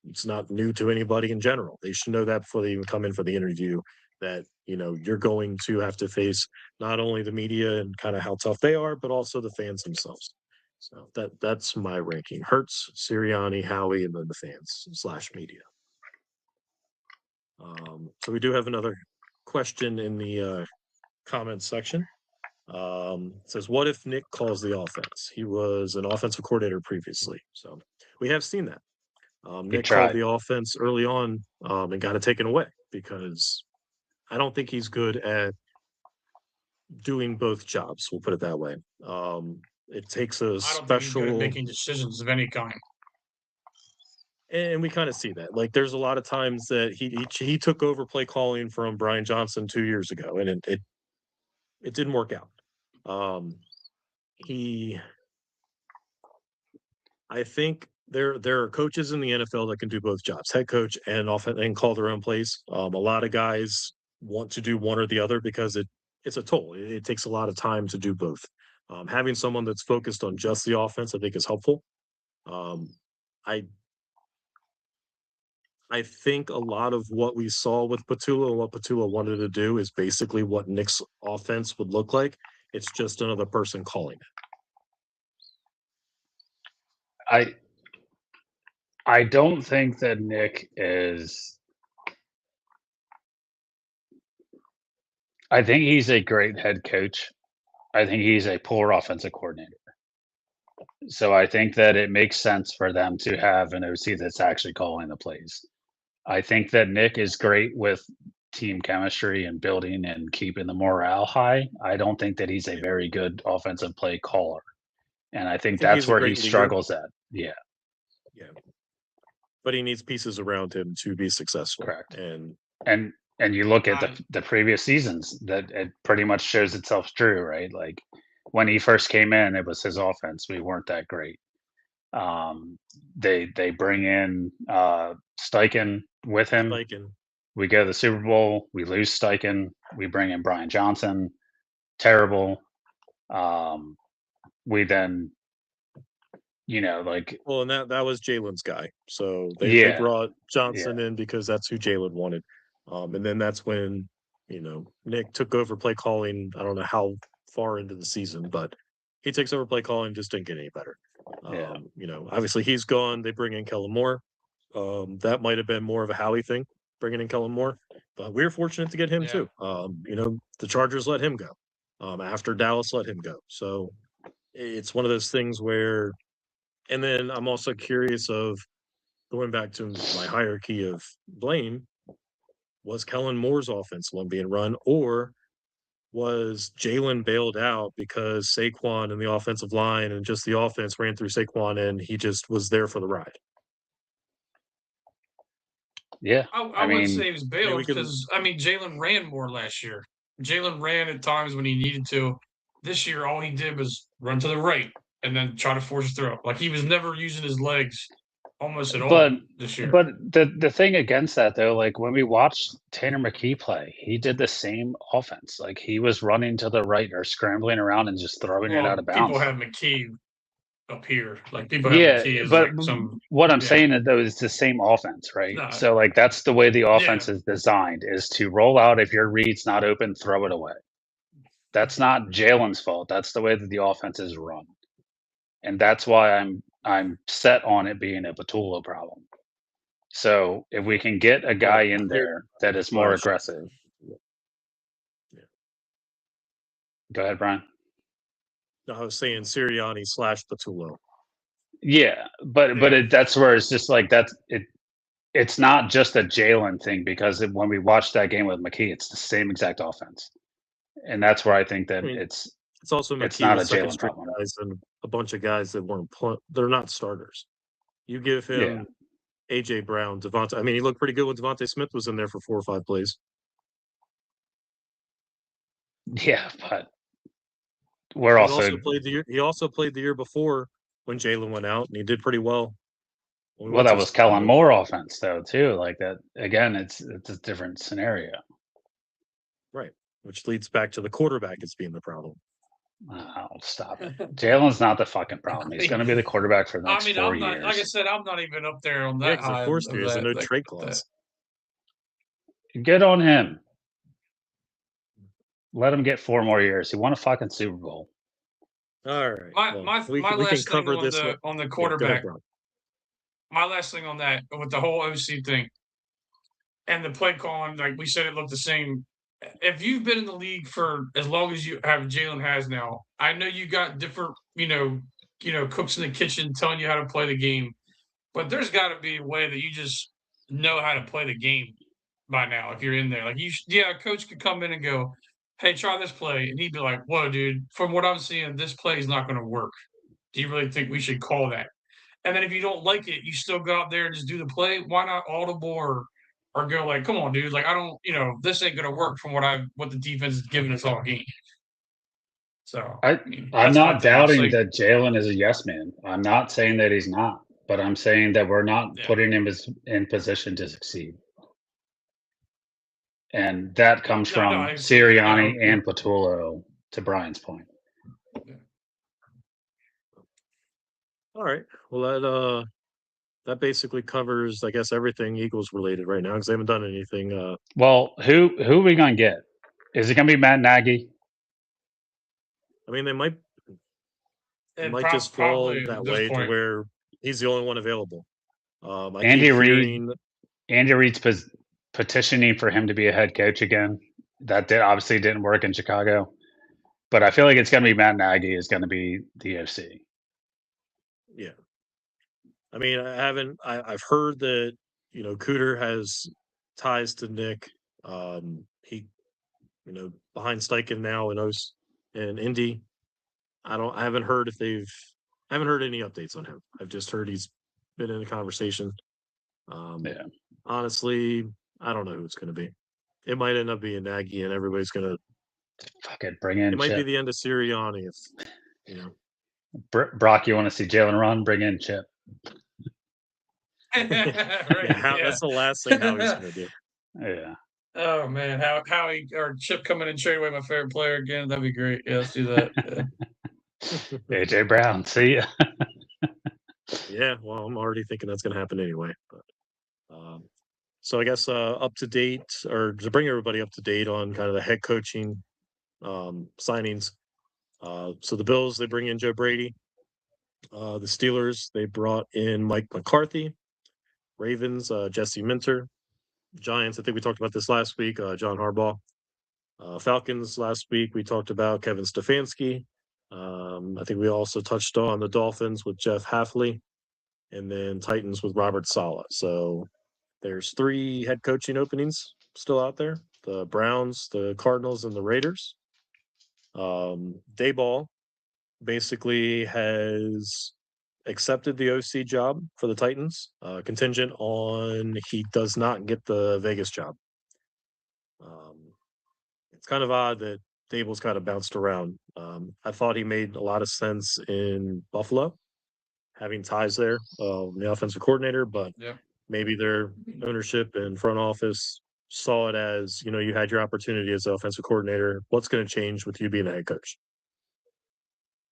It's not new to anybody in general. They should know that before they even come in for the interview. That you're going to have to face not only the media and kind of how tough they are, but also the fans themselves. So that's my ranking: Hertz, Sirianni, Howie, and then the fans / media. So we do have another question in the comments section. It says, what if Nick calls the offense? He was an offensive coordinator previously. So we have seen that. Nick called the offense early on and got it taken away because I don't think he's good at doing both jobs. We'll put it that way. It takes a I don't think he's good at special, making decisions of any kind. and we kind of see that. Like, there's a lot of times that he took over play calling from Brian Johnson 2 years ago, and it didn't work out. I think there are coaches in the NFL that can do both jobs, head coach and offense, and call their own plays. A lot of guys want to do one or the other because it's a toll. It takes a lot of time to do both. Having someone that's focused on just the offense, I think, is helpful. I think a lot of what we saw with Patullo and what Patullo wanted to do is basically what Nick's offense would look like. It's just another person calling it. I don't think that Nick is. I think he's a great head coach. I think he's a poor offensive coordinator. So I think that it makes sense for them to have an OC that's actually calling the plays. I think that Nick is great with team chemistry and building and keeping the morale high. I don't think that he's a very good offensive play caller. And I think that's he's a where he great leader. struggles at. Yeah. Yeah. But he needs pieces around him to be successful. Correct. And you look at the previous seasons, that it pretty much shows itself true, right? Like when he first came in, it was his offense. We weren't that great. They bring in Steichen with him. We go to the Super Bowl. We lose Steichen. We bring in Brian Johnson. Terrible. We then, well, and that was Jalen's guy. So they brought Johnson in because that's who Jalen wanted. And then that's when Nick took over play calling. I don't know how far into the season, but he takes over play calling, just didn't get any better. Obviously he's gone. They bring in Kellen Moore. That might have been more of a Howie thing, bringing in Kellen Moore, but we were fortunate to get him too. The Chargers let him go after Dallas let him go. So it's one of those things where, and then I'm also curious of going back to my hierarchy of blame. Was Kellen Moore's offense one being run, or was Jalen bailed out because Saquon and the offensive line and just the offense ran through Saquon and he just was there for the ride? Yeah. I would say he was bailed because, Jalen ran more last year. Jalen ran at times when he needed to. This year, all he did was run to the right and then try to force a throw. Like, he was never using his legs almost at all this year. But the thing against that, though, like when we watched Tanner McKee play, he did the same offense. Like he was running to the right or scrambling around and just throwing it out of bounds. People have McKee up here. Like people have McKee as but like some. What I'm saying is, though, it's the same offense, right? No, so like that's the way the offense is designed: is to roll out if your read's not open, throw it away. That's not Jalen's fault. That's the way that the offense is run, and that's why I'm set on it being a Patullo problem. So if we can get a guy in there that is more aggressive. Yeah. Go ahead, Brian. No, I was saying Sirianni / Patullo. Yeah, but that's where it's just like it's not just a Jalen thing, because when we watched that game with McKee, it's the same exact offense, and that's where I think that it's also McKee, it's not a second Jalen string problem. guys and a bunch of guys that weren't they're not starters. You give him AJ Brown, Devontae. I mean, he looked pretty good when Devontae Smith was in there for 4 or 5 plays. Yeah, but he also played the year before when Jalen went out, and he did pretty well. Well, that was Kellen Moore offense, though, too. Like that again. It's a different scenario, right? Which leads back to the quarterback as being the problem. Oh, stop it! Jalen's not the fucking problem. He's going to be the quarterback for the next 4 I'm not. years. Like I said, I'm not even up there on that. Yeah, 'cause of course there is a no trade clause. Good on him. Let him get 4 more years. He won a fucking Super Bowl. All right. My last thing on the quarterback. Yeah, my last thing on that with the whole OC thing and the play calling, like we said, it looked the same. If you've been in the league for as long as you have Jalen has now, I know you got different, cooks in the kitchen telling you how to play the game, but there's got to be a way that you just know how to play the game by now. If you're in there, like a coach could come in and go, "Hey, try this play," and he'd be like, "Whoa, dude! From what I'm seeing, this play is not going to work. Do you really think we should call that?" And then if you don't like it, you still go out there and just do the play. Why not audible or go like, come on, dude, like I don't, this ain't gonna work from what the defense is giving us all game. So I'm not doubting that Jalen is a yes man. I'm not saying that he's not, but I'm saying that we're not putting him in position to succeed. And that comes from Sirianni and Patullo, to Brian's point. All right. Well, that basically covers, I guess, everything Eagles related right now because they haven't done anything. Well, who are we gonna get? Is it gonna be Matt Nagy? I mean, they might just fall that way to where he's the only one available. Andy Reid's petitioning for him to be a head coach again. That obviously didn't work in Chicago, but I feel like it's gonna be Matt Nagy is gonna be the OC. Yeah. I mean, I've heard that, Cooter has ties to Nick. He, behind Steichen now in Indy. I haven't heard any updates on him. I've just heard he's been in a conversation. Honestly, I don't know who it's going to be. It might end up being Nagy and everybody's going to fucking bring in. It might be the end of Sirianni if, Brock, you want to see Jalen run? Bring in Chip. That's the last thing Howie's going to do. Yeah. Oh man, Howie or Chip coming and trade away my favorite player again? That'd be great. Yeah, let's do that. Yeah. AJ Brown, see ya. Yeah, well, I'm already thinking that's going to happen anyway. But so I guess up to date, or to bring everybody up to date on kind of the head coaching signings. So the Bills, they bring in Joe Brady. The Steelers, they brought in Mike McCarthy. Ravens, Jesse Minter. Giants, I think we talked about this last week, John Harbaugh. Falcons, last week we talked about Kevin Stefanski. I think we also touched on the Dolphins with Jeff Hafley, and then Titans with Robert Saleh. So there's 3 head coaching openings still out there: the Browns, the Cardinals, and the Raiders. Daboll basically has accepted the OC job for the Titans, contingent on he does not get the Vegas job. It's kind of odd that Daboll's kind of bounced around. I thought he made a lot of sense in Buffalo, having ties there, the offensive coordinator, but maybe their ownership and front office saw it as, you had your opportunity as the offensive coordinator. What's going to change with you being a head coach?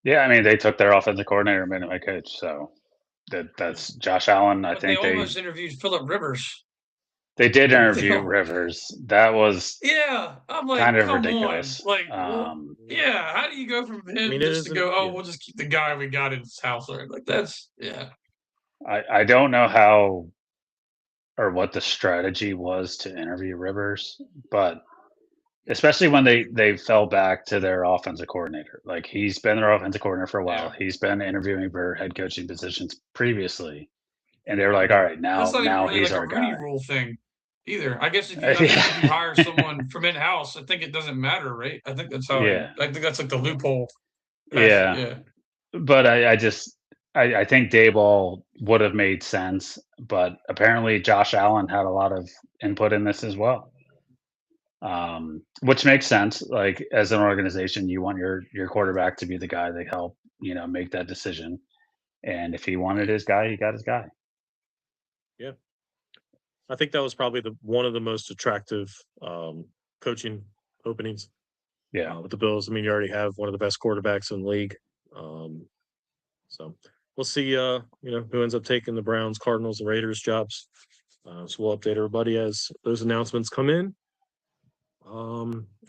Yeah, I mean, they took their offensive coordinator and made him head coach. So that's Josh Allen. But they almost interviewed Phillip Rivers. They did interview Rivers. That was I'm like, kind of come ridiculous. On. Like, how do you go from him just to go, we'll just keep the guy we got in his house? Like that's I don't know how or what the strategy was to interview Rivers, but especially when they fell back to their offensive coordinator. Like he's been their offensive coordinator for a while. Yeah. He's been interviewing for head coaching positions previously, and they were like, "All right, now really like he's our a Rooney guy." Rule thing, either. I guess if you hire someone from in house, I think it doesn't matter, right? I think that's how. I think that's like the loophole. Yeah. But I think Daboll would have made sense, but apparently Josh Allen had a lot of input in this as well. Which makes sense. Like as an organization, you want your quarterback to be the guy that help, make that decision. And if he wanted his guy, he got his guy. I think that was probably one of the most attractive coaching openings with the Bills. I mean, you already have one of the best quarterbacks in the league. So we'll see, who ends up taking the Browns, Cardinals, and Raiders jobs. So we'll update everybody as those announcements come in.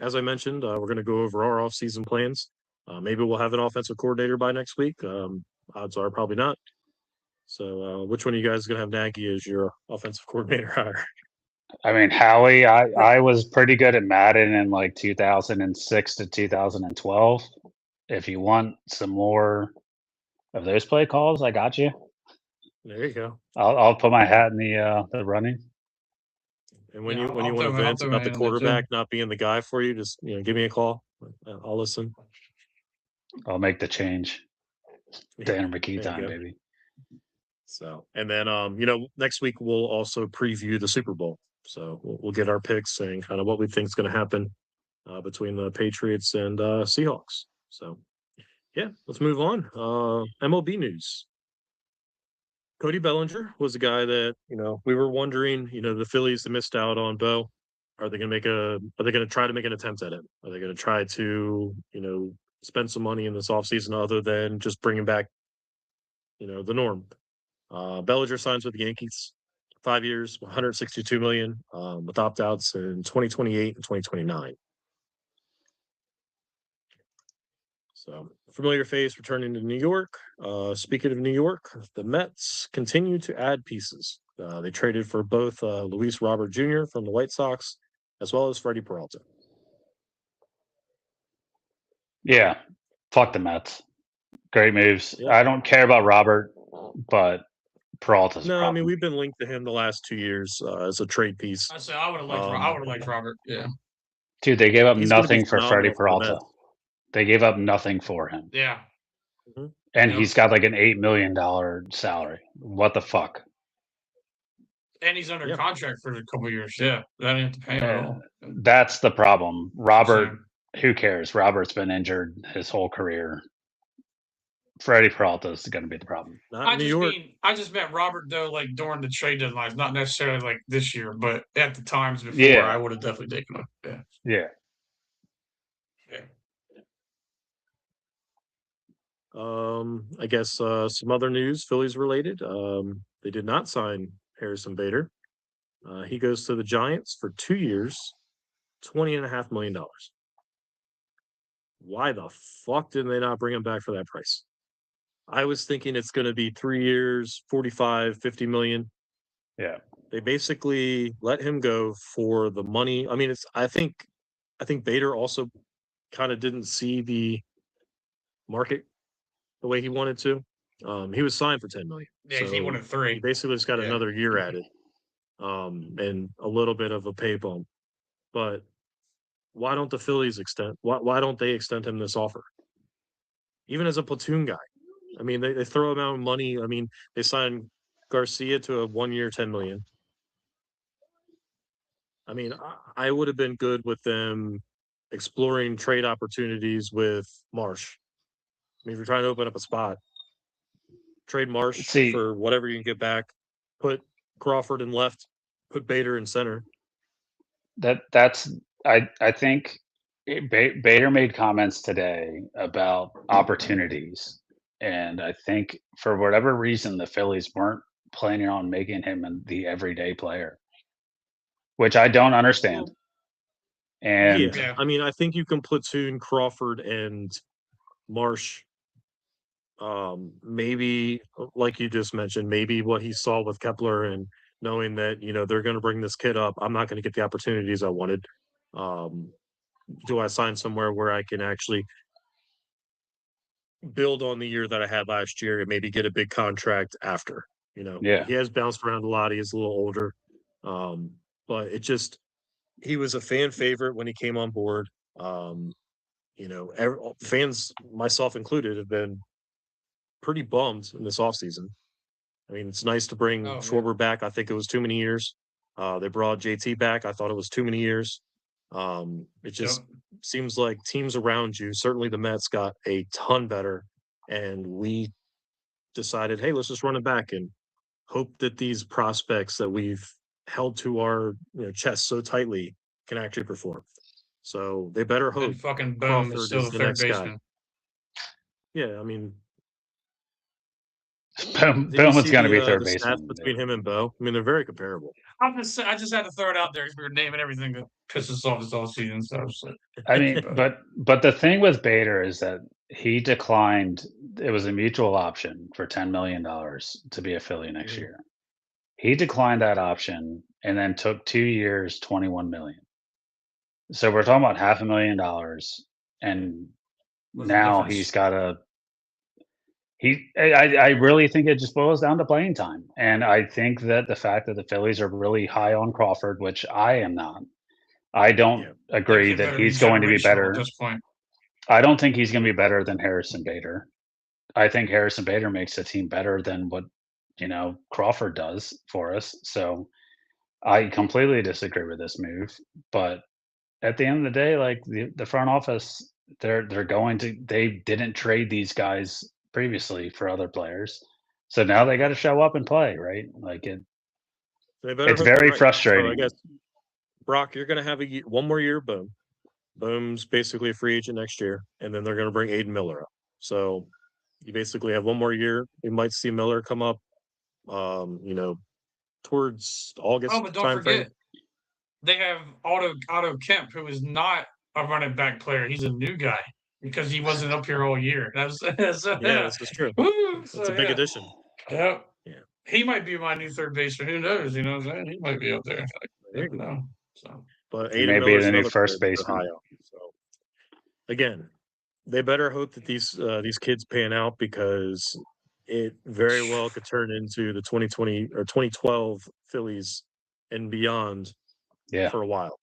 As I mentioned, we're going to go over our offseason plans. Maybe we'll have an offensive coordinator by next week. Odds are probably not. So which one of you guys is going to have Nagy as your offensive coordinator hire? I mean, Howie, I was pretty good at Madden in like 2006 to 2012. If you want some more of those play calls, I got you. There you go. I'll put my hat in the running. And when you want to vent about the quarterback not being the guy for you, just give me a call. I'll listen. I'll make the change. Dan McKee time, go. baby. So, and then next week we'll also preview the Super Bowl. So we'll get our picks and kind of what we think is going to happen between the Patriots and Seahawks. So, yeah, let's move on. MLB news. Cody Bellinger was a guy that we were wondering. The Phillies that missed out on Bo. Are they going to try to make an attempt at him? Are they going to try to spend some money in this offseason other than just bringing back the norm? Bellinger signs with the Yankees, 5 years, 162 million, with opt-outs in 2028 and 2029. So, familiar face returning to New York. Speaking of New York, the Mets continue to add pieces. They traded for both Luis Robert Jr. from the White Sox, as well as Freddie Peralta. Yeah, fuck the Mets. Great moves. Yep. I don't care about Robert, but Peralta's no. I mean, we've been linked to him the last 2 years as a trade piece. I say I would have liked Robert. Yeah, dude, they gave up nothing for Freddie Peralta. They gave up nothing for him. Yeah, and he's got like an $8 million salary. What the fuck? And he's under contract for a couple of years. Yeah, I didn't have to pay him at all. That's the problem. Robert, who cares? Robert's been injured his whole career. Freddie Peralta is going to be the problem. I just meant Robert though, like during the trade deadlines, not necessarily like this year, but at the times before, I would have definitely taken him. Yeah. I guess some other news, Phillies related. They did not sign Harrison Bader. He goes to the Giants for 2 years, $20.5 million. Why the fuck did they not bring him back for that price? I was thinking it's going to be 3 years, 45, 50 million. Yeah. They basically let him go for the money. I mean, I think Bader also kind of didn't see the market the way he wanted to. He was signed for 10 million. Yeah, so he wanted 3. He basically just got another year added. And a little bit of a pay bump. But why don't the Phillies why don't they extend him this offer? Even as a platoon guy. I mean, they throw him out money. I mean, they signed Garcia to a 1 year, 10 million. I mean, I would have been good with them exploring trade opportunities with Marsh. I mean, if you're trying to open up a spot, trade Marsh for whatever you can get back. Put Crawford in left. Put Bader in center. I think Bader made comments today about opportunities, and I think for whatever reason the Phillies weren't planning on making him the everyday player, which I don't understand. And I mean, I think you can platoon Crawford and Marsh. Maybe like you just mentioned, maybe what he saw with Kepler and knowing that they're going to bring this kid up, I'm not going to get the opportunities I wanted. Do I sign somewhere where I can actually build on the year that I had last year and maybe get a big contract after? He has bounced around a lot. He is a little older, but he was a fan favorite when he came on board. Fans, myself included, have been pretty bummed in this offseason. I mean, it's nice to bring Schwarber back. I think it was too many years. They brought JT back. I thought it was too many years. It just seems like teams around you, certainly the Mets, got a ton better. And we decided, hey, let's just run it back and hope that these prospects that we've held to our chest so tightly can actually perform. So they better hope And fucking Boom Crawford is still is the the third next guy. baseman. Yeah, I mean, Boom did you was see going to be the third stats baseman. between him and Bo? I mean, they're very comparable. I just had to throw it out there because we were naming everything that pisses us off this offseason. So I was like, I mean, but the thing with Bader is that he declined. It was a mutual option for $10 million to be a Philly next Mhm. year. He declined that option and then took 2 years, 21 million. So we're talking about $500,000, and what's the now difference? he's got a. I really think it just boils down to playing time, and I think that the fact that the Phillies are really high on Crawford, which I am not. I don't Yeah. agree kid that better be he's going to be generational better. at this point. I don't think he's going to be better than Harrison Bader. I think Harrison Bader makes the team better than what Crawford does for us. So I completely disagree with this move. But at the end of the day, like the front office, they're going to they didn't trade these guys previously for other players, so now they got to show up and play, right? Like They better it's hope they're very right. So I frustrating. guess Brock, you're going to have one more year. Boom. Boom's basically a free agent next year, and then they're going to bring Aiden Miller up. So you basically have one more year. We might see Miller come up, towards August Oh, but don't timeframe. forget, they have Otto Kemp, who is not a running back player. He's a new guy because he wasn't up here all year. Yeah, this is true. Woo! It's So, a big yeah. addition. Yep. Yeah. He might be my new third baseman. Who knows? You know what I'm saying? He might be up there. I There you never go. know. So, But He Aiden may be Miller's the new another player first that they're baseman. high on. So again, they better hope that these kids pan out, because it very well could turn into the 2020 or 2012 Phillies and beyond Yeah, for a while.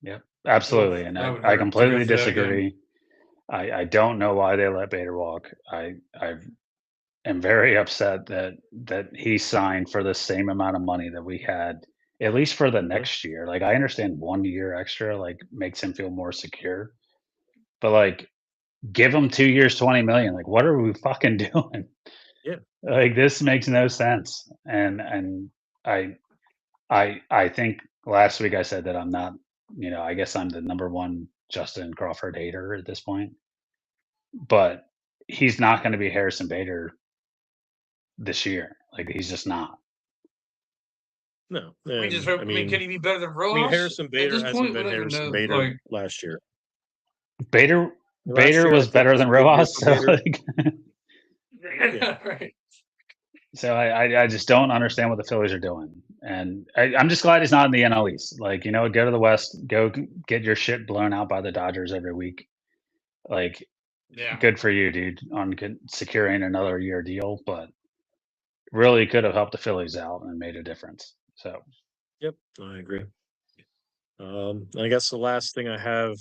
yeah, absolutely. And that would I hurt to go completely through that again. disagree. I don't know why they let Bader walk. I am very upset that he signed for the same amount of money that we had, at least for the next year. Like I understand 1 year extra like makes him feel more secure, but like give him 2 years, 20 million. Like what are we fucking doing? Yeah. Like this makes no sense. And I think last week I said that I'm not, I guess I'm the number one Justin Crawford hater at this point. But he's not going to be Harrison Bader this year. Like he's just not. No. We just And, hope. I mean, can he be better than Rojas? I mean, Harrison At Bader this hasn't point, we been don't even Harrison know. Bader Like, last year. Bader Last year, was I think, better than was a good year Rojas. for So, Bader. like, yeah, right. so I just don't understand what the Phillies are doing, and I'm just glad he's not in the NL East. Like go to the West, go get your shit blown out by the Dodgers every week. Like, Yeah. good for you, dude, on securing another year deal, but really could have helped the Phillies out and made a difference. So, Yep, I agree. I guess the last thing I have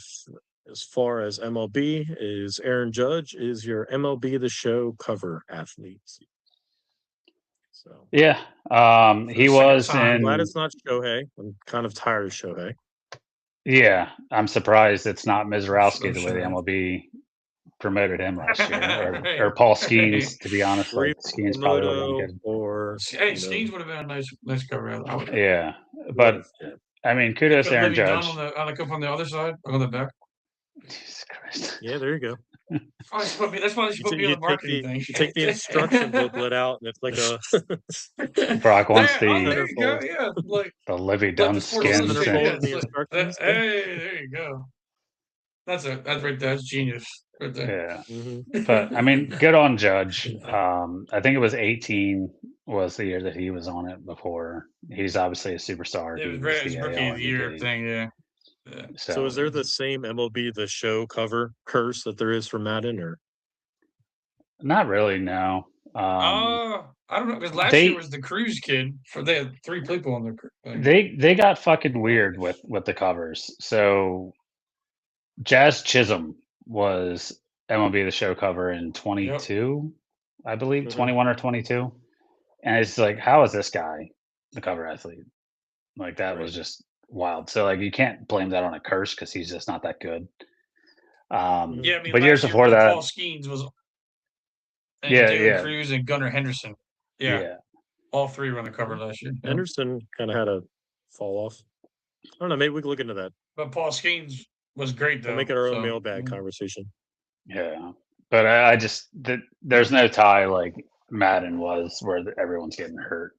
as far as MLB is Aaron Judge is your MLB The Show cover athlete. So yeah, he the second was time. I'm glad in. it's not Shohei. I'm kind of tired of Shohei. Yeah, I'm surprised it's not Mizrowski the way the Shohei. MLB promoted him last year, Right, or Paul right. Skeens. To be honest, Or like even Skeens probably would have been Yamamoto, good. or Hey, Skeens would have been a nice cover. I would have. Yeah, would've, but yeah. I mean, They kudos put to Aaron Livy Dunn Judge. on the cup on the other side, on the back. Jesus Christ. Yeah, there you go. That's why they should put me on the marketing thing. You take the instruction booklet out, and it's like a Brock wants there you go. centerfold. Yeah, like Livy like Dunn the Sports skins. Illustrated. Yeah, centerfold in the it's like instructions. hey, there you go. That's right there. That's genius right there. Yeah, Mm-hmm. but I mean, good on Judge. I think it was 18 was the year that he was on it before. He's obviously a superstar. It He was was his the rookie AL of the year MVP. thing. Yeah. So is So there the same MLB The Show cover curse that there is for Madden, or not really, no. I don't know because last year They was the Cruise kid. They had 3 people on the thing. they got fucking weird with the covers. So Jazz Chisholm was MLB The Show cover in Yep. 22, I believe, Mhm. 21 or 22. And it's like, how is this guy the cover athlete? Like that was right? just wild. So like you can't blame that on a curse because he's just not that good. Mhm. Yeah, I mean But years last year before that, Paul Skeens was and yeah, Dylan yeah, Cruz and Gunnar Henderson. Yeah, yeah. all 3 were on the cover last year. Yeah. Henderson kind of had a fall off. I don't know. Maybe we can look into that. But Paul Skeens was great though. We'll make it our own so, mailbag conversation. Yeah, but I just there's no tie like Madden was where everyone's getting hurt.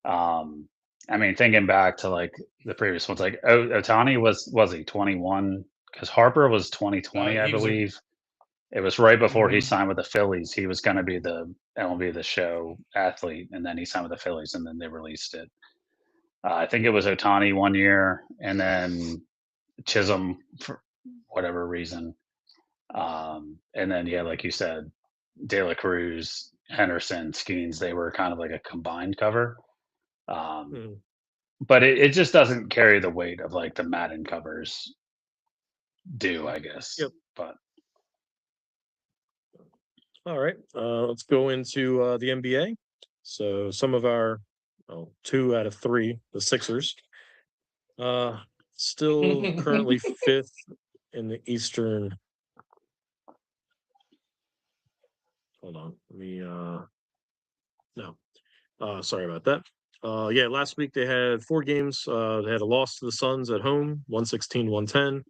I mean, thinking back to like the previous ones, like Otani was he 21? Because Harper was 2020, I he was believe. It was right before he Mhm. signed with the Phillies. He was going to be the MLB The Show athlete, and then he signed with the Phillies, and then they released it. I think it was Otani one year, and then Chisholm for whatever reason. And then, yeah, like you said, De La Cruz, Henderson, Skeens, they were kind of like a combined cover. Hmm. But it just doesn't carry the weight of like the Madden covers do, I guess. Yep. But All right. Let's go into the NBA. So some of our 2 out of 3, the Sixers, still currently 5th in the Eastern. Hold on. Let me no. Sorry about that. Yeah, last week they had 4 games. They had a loss to the Suns at home, 116-110.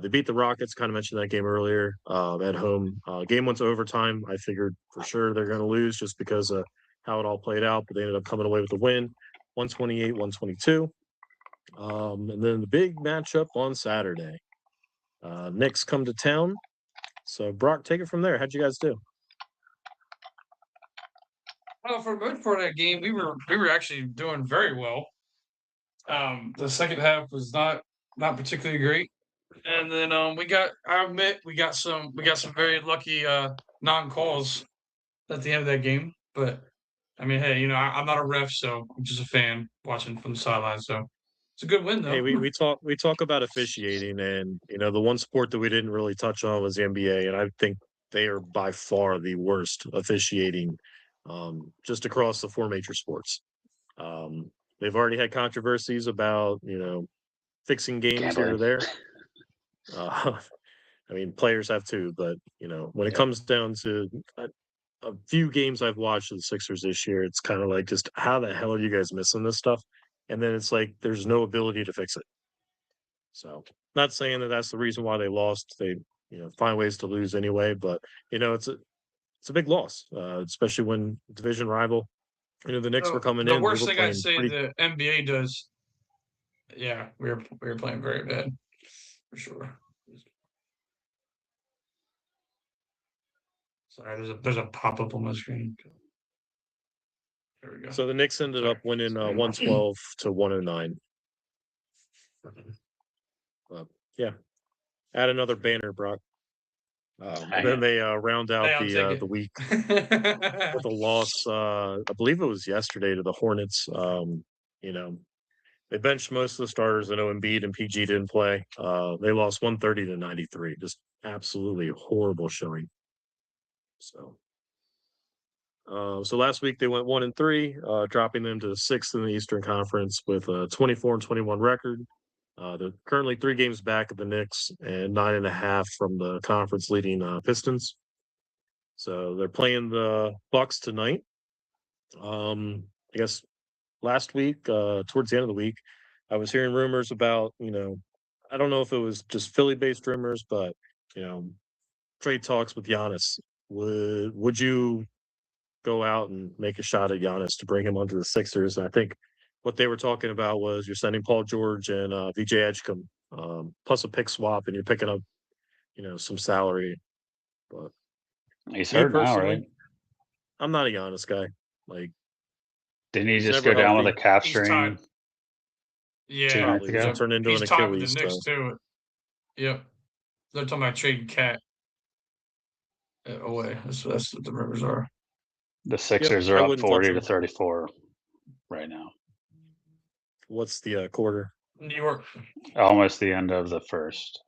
They beat the Rockets, kind of mentioned that game earlier, at home. Game went to overtime. I figured for sure they're going to lose just because of how it all played out, but they ended up coming away with the win, 128-122. And then the big matchup on Saturday. Knicks come to town. So, Brock, take it from there. How'd you guys do? Well, for the most part of that game, we were actually doing very well. The second half was not particularly great, and then I admit we got some very lucky non-calls at the end of that game. But I mean, hey, I'm not a ref, so I'm just a fan watching from the sidelines. So it's a good win Hey, though. we talk about officiating, and the one sport that we didn't really touch on was the NBA, and I think they are by far the worst officiating, just across the 4 major sports. They've already had controversies about fixing games here or gambling. there. I mean, players have too, but when it Yep. comes down to a few games I've watched of the Sixers this year, it's kind of like, just how the hell are you guys missing this stuff? And then it's like there's no ability to fix it. So, not saying that that's the reason why they lost. They find ways to lose anyway, but it's a big loss, especially when division rival. The Knicks were coming The in. They worst were thing I'd playing say pretty. the NBA does, yeah, we were playing very bad for sure. Sorry, there's a pop up on my screen. There we go. So the Knicks ended Sorry. up winning 112-109. Yeah, add another banner, Brock. And then they round out Hey, I'll take the it. week with a loss. I believe it was yesterday to the Hornets. You know, they benched most of the starters. I know Embiid and PG didn't play. They lost 130-93. Just absolutely horrible showing. So last week they went 1-3, dropping them to 6th in the Eastern Conference with a 24-21 record. They're currently 3 games back of the Knicks and 9.5 from the conference leading Pistons. So they're playing the Bucks tonight. I guess last week, towards the end of the week, I was hearing rumors about, I don't know if it was just Philly-based rumors, but trade talks with Giannis. Would you go out and make a shot at Giannis to bring him onto the Sixers? And I think what they were talking about was you're sending Paul George and VJ Edgecombe, plus a pick swap, and you're picking up, some salary. But He's me hurt now, right? personally, I'm not a Giannis guy. Like, Didn't he he's just never go down with a healthy. calf He's tied. strain 2 Yeah, nights Probably he's it'll ago? turn into he's an tied with the Achilles. Knicks So too. Yep, they're talking about trading Cat away. That's what the rumors are. The yep, Sixers I are up wouldn't touch 40 to him. 34 right now. What's the quarter? New York, Almost the end of the first.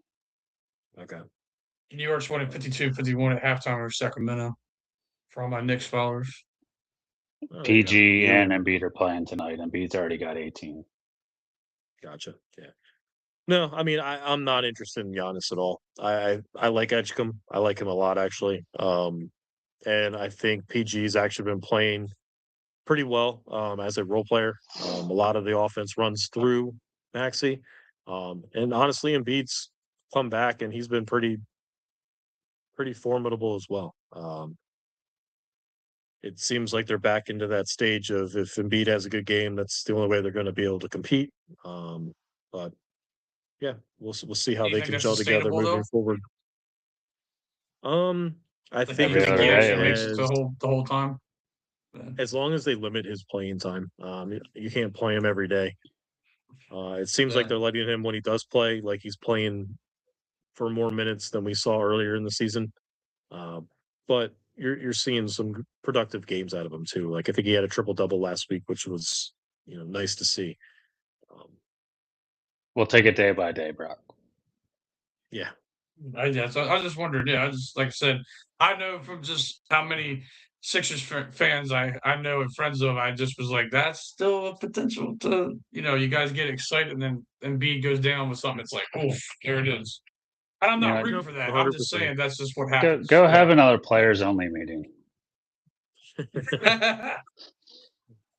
Okay. New York's winning 52-51 at halftime over Sacramento. For all my Knicks followers. Oh, there you go. PG and You Embiid are playing tonight. Embiid's already got 18. gotcha. Yeah. No, I mean I'm not interested in Giannis at all. I like Edgecombe. I like him a lot actually. And I think PG's actually been playing pretty well as a role player. A lot of the offense runs through Maxey, and honestly, Embiid's come back and he's been pretty formidable as well. It seems like they're back into that stage of if Embiid has a good game, that's the only way they're going to be able to compete. But yeah, we'll see how Do you they think can that's gel together sustainable moving though? forward. I Like think Every because as he other long can't day. mix as the whole time. they limit his playing time, you can't play him every day. It seems like Yeah. they're letting him when he does play, like he's playing for more minutes than we saw earlier in the season. Uh, but you're seeing some productive games out of him too. Like I think he had a triple double last week, which was nice to see. Um, We'll take it day by day, Brock. yeah, So I just wondered. Yeah, I just like I said, I know from just how many Sixers fans I know and friends of. I just was like, that's still a potential to you guys get excited and then Embiid goes down with something. It's like, oof, there it is. And I'm not Yeah, rooting nope, for that. I'm just 100%. saying that's just what go happens. go have Yeah. another players only meeting.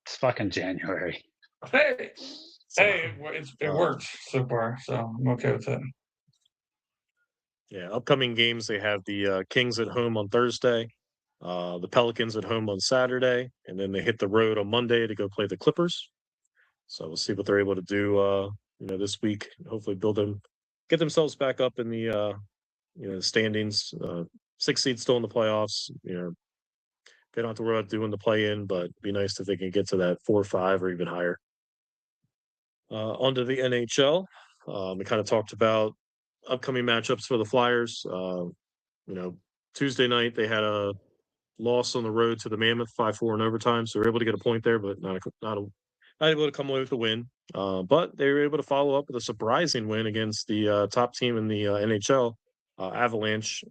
It's fucking January. Hey, So, it worked so far, so I'm okay with that. yeah, upcoming games they have the Kings at home on Thursday, the Pelicans at home on Saturday, and then they hit the road on Monday to go play the Clippers. So we'll see what they're able to do, this week. Hopefully, get themselves back up in the standings. 6 seed still in the playoffs. They don't have to worry about doing the play in, but it'd be nice if they can get to that 4 or 5 or even higher. Onto the NHL. We kind of talked about upcoming matchups for the Flyers. Tuesday night they had a loss on the road to the Mammoth 5-4 in overtime, so they were able to get a point there, but not able to come away with a win. But they were able to follow up with a surprising win against the top team in the NHL, Avalanche,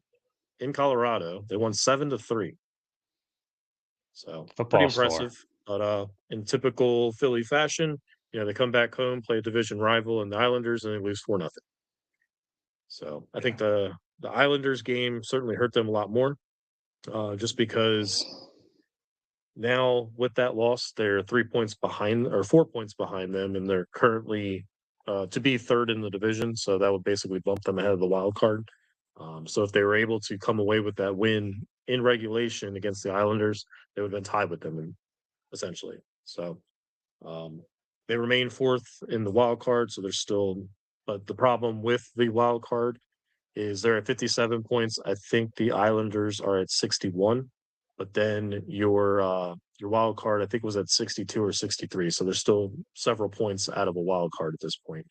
in Colorado. They won 7-3. So pretty Football score. impressive. But in typical Philly fashion, they come back home, play a division rival in the Islanders, and they lose 4-0. So I think the Islanders game certainly hurt them a lot more, just because now with that loss, they're 3 points behind or 4 points behind them, and they're currently to be third in the division. So that would basically bump them ahead of the wild card. So if they were able to come away with that win in regulation against the Islanders, they would have been tied with them, essentially. So they remain fourth in the wild card, so they're still. But the problem with the wild card is they're at 57 points. I think the Islanders are at 61, but then your wild card I think was at 62 or 63. So there's still several points out of a wild card at this point.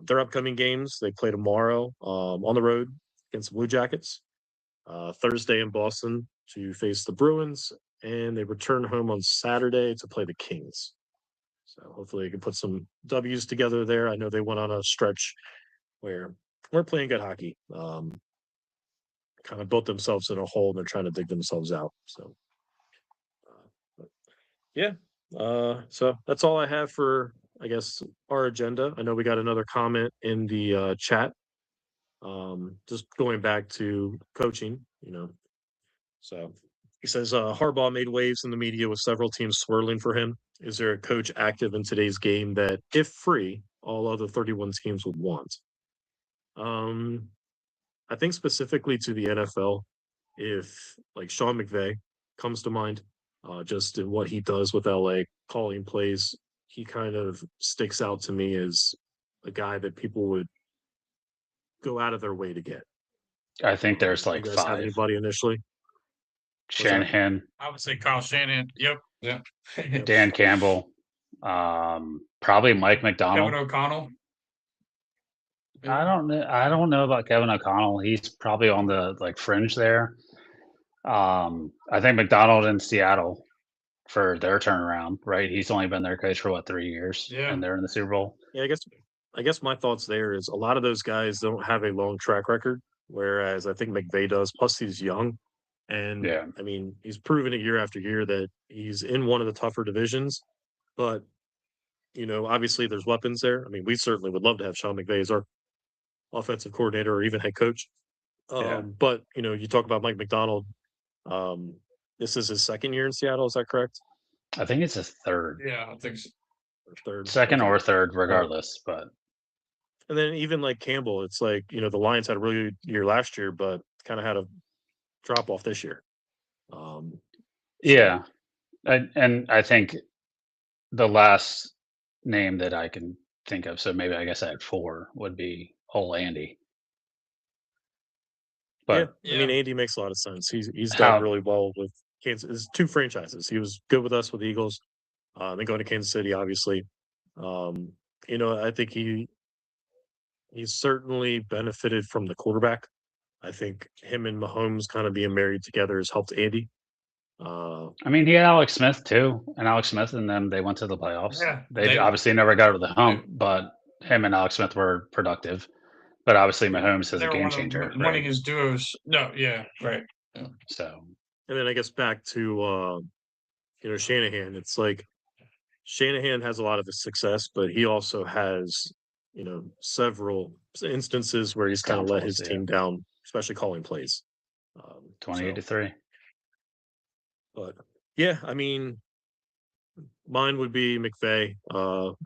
Their upcoming games they play tomorrow on the road against the Blue Jackets. Thursday in Boston to face the Bruins, and they return home on Saturday to play the Kings. So hopefully they can put some W's together there. I know they went on a stretch where we're playing good hockey. Kind of built themselves in a hole and they're trying to dig themselves out. So, but yeah. So that's all I have for, I guess, our agenda. I know we got another comment in the chat. Just going back to coaching. So he says Harbaugh made waves in the media with several teams swirling for him. Is there a coach active in today's game that, if free, all other 31 teams would want? I think specifically to the NFL, if like Sean McVay comes to mind, just in what he does with LA, calling plays, he kind of sticks out to me as a guy that people would go out of their way to get. I think there's You like guys have 5. anybody initially? What's that? Shanahan, I would say Kyle Shanahan. Yep. Yeah. Yep. Dan Campbell, probably Mike Kevin McDonald. O'Connell. I don't know about Kevin O'Connell. He's probably on the like fringe there. I think McDonald in Seattle for their turnaround, right? He's only been their coach for what 3 years, Yeah. and they're in the Super Bowl. Yeah, I guess my thoughts there is a lot of those guys don't have a long track record, whereas I think McVay does. Plus, he's young, and Yeah. I mean, he's proven it year after year that he's in one of the tougher divisions. But obviously, there's weapons there. I mean, we certainly would love to have Sean McVay as our offensive coordinator or even head coach. Yeah. But you talk about Mike McDonald. This is his second year in Seattle. Is that correct? I think it's his third, Yeah, I think so. or third. second Okay. or third, regardless. But And then even like Campbell, it's like, the Lions had a really good year last year, but kind of had a drop off this year. So, yeah, and I think the last name that I can think of, so maybe I guess I had 4, would be old Andy. yeah, But I mean, Yeah. Andy makes a lot of sense. He's done how really well with Kansas. It's 2 franchises. He was good with us with the Eagles, then going to Kansas City, obviously. Um, I think he's certainly benefited from the quarterback. I think him and Mahomes kind of being married together has helped Andy. I mean, he had Alex Smith too, and Alex Smith and them, they went to the playoffs. Yeah, They obviously never got over the hump, they but him and Alex Smith were productive. But obviously, Yeah, Mahomes is a were game one of changer, the right? winningest duos. No, yeah, right. Yeah. So and then I guess back to Shanahan. It's like Shanahan has a lot of his success, but he also has several instances where he's kind of let downfalls, his yeah, team down, especially calling plays. 28 to So, 3. but yeah, I mean, mine would be McVay.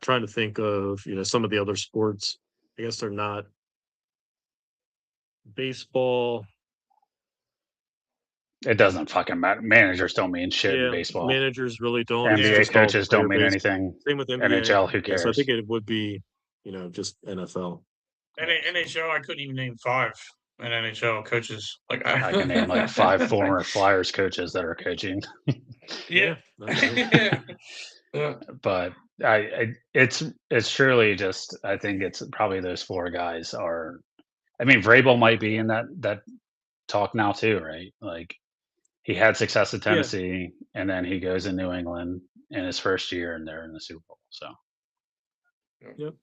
Trying to think of some of the other sports. I guess they're not baseball. It doesn't fucking matter. Managers don't mean shit in Yeah, baseball. managers really don't. It's NBA just all coaches don't player mean based. anything. Same with NBA. NHL, who Yeah, so I think cares? it would be just NFL. NHL, I couldn't even name 5 in NHL coaches. Like I can name like 5 former Flyers coaches that are coaching. Yeah. That's true. Yeah. But it's surely just, I think it's probably those 4 guys are. I mean, Vrabel might be in that talk now too, right? Like he had success at Yeah. Tennessee, and then he goes in New England in his first year, and they're in the Super Bowl. So Yep.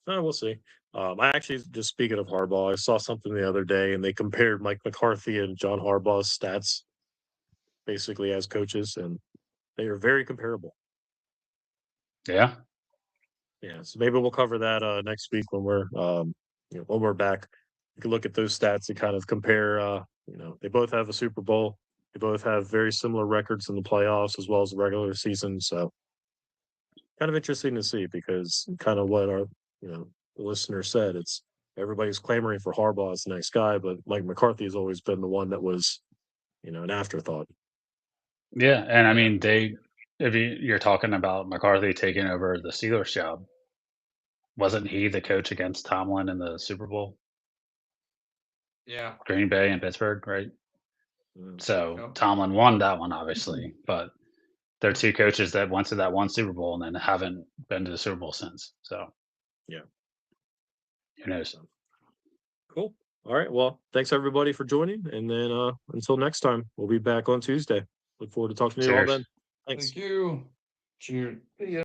We'll see. I actually, just speaking of Harbaugh, I saw something the other day, and they compared Mike McCarthy and John Harbaugh's stats, basically as coaches, and they are very comparable. yeah, Yeah, so maybe we'll cover that next week when we're back. You can look at those stats and kind of compare. They both have a Super Bowl. They both have very similar records in the playoffs as well as the regular season. So kind of interesting to see, because kind of what our the listener said. It's everybody's clamoring for Harbaugh as the next guy, but Mike McCarthy has always been the one that was an afterthought. yeah, and I Yeah. mean if you're talking about McCarthy taking over the Steelers job, wasn't he the coach against Tomlin in the Super Bowl? Yeah. Green Bay and Pittsburgh, right? So Yep. Tomlin won that one, obviously, but they're 2 coaches that went to that one Super Bowl and then haven't been to the Super Bowl since. So Yeah. who knows? Cool. All right. Well, thanks everybody for joining. And then until next time, we'll be back on Tuesday. Look forward to talking to you all Cheers. then. Thanks. Thank you. Cheers. See ya.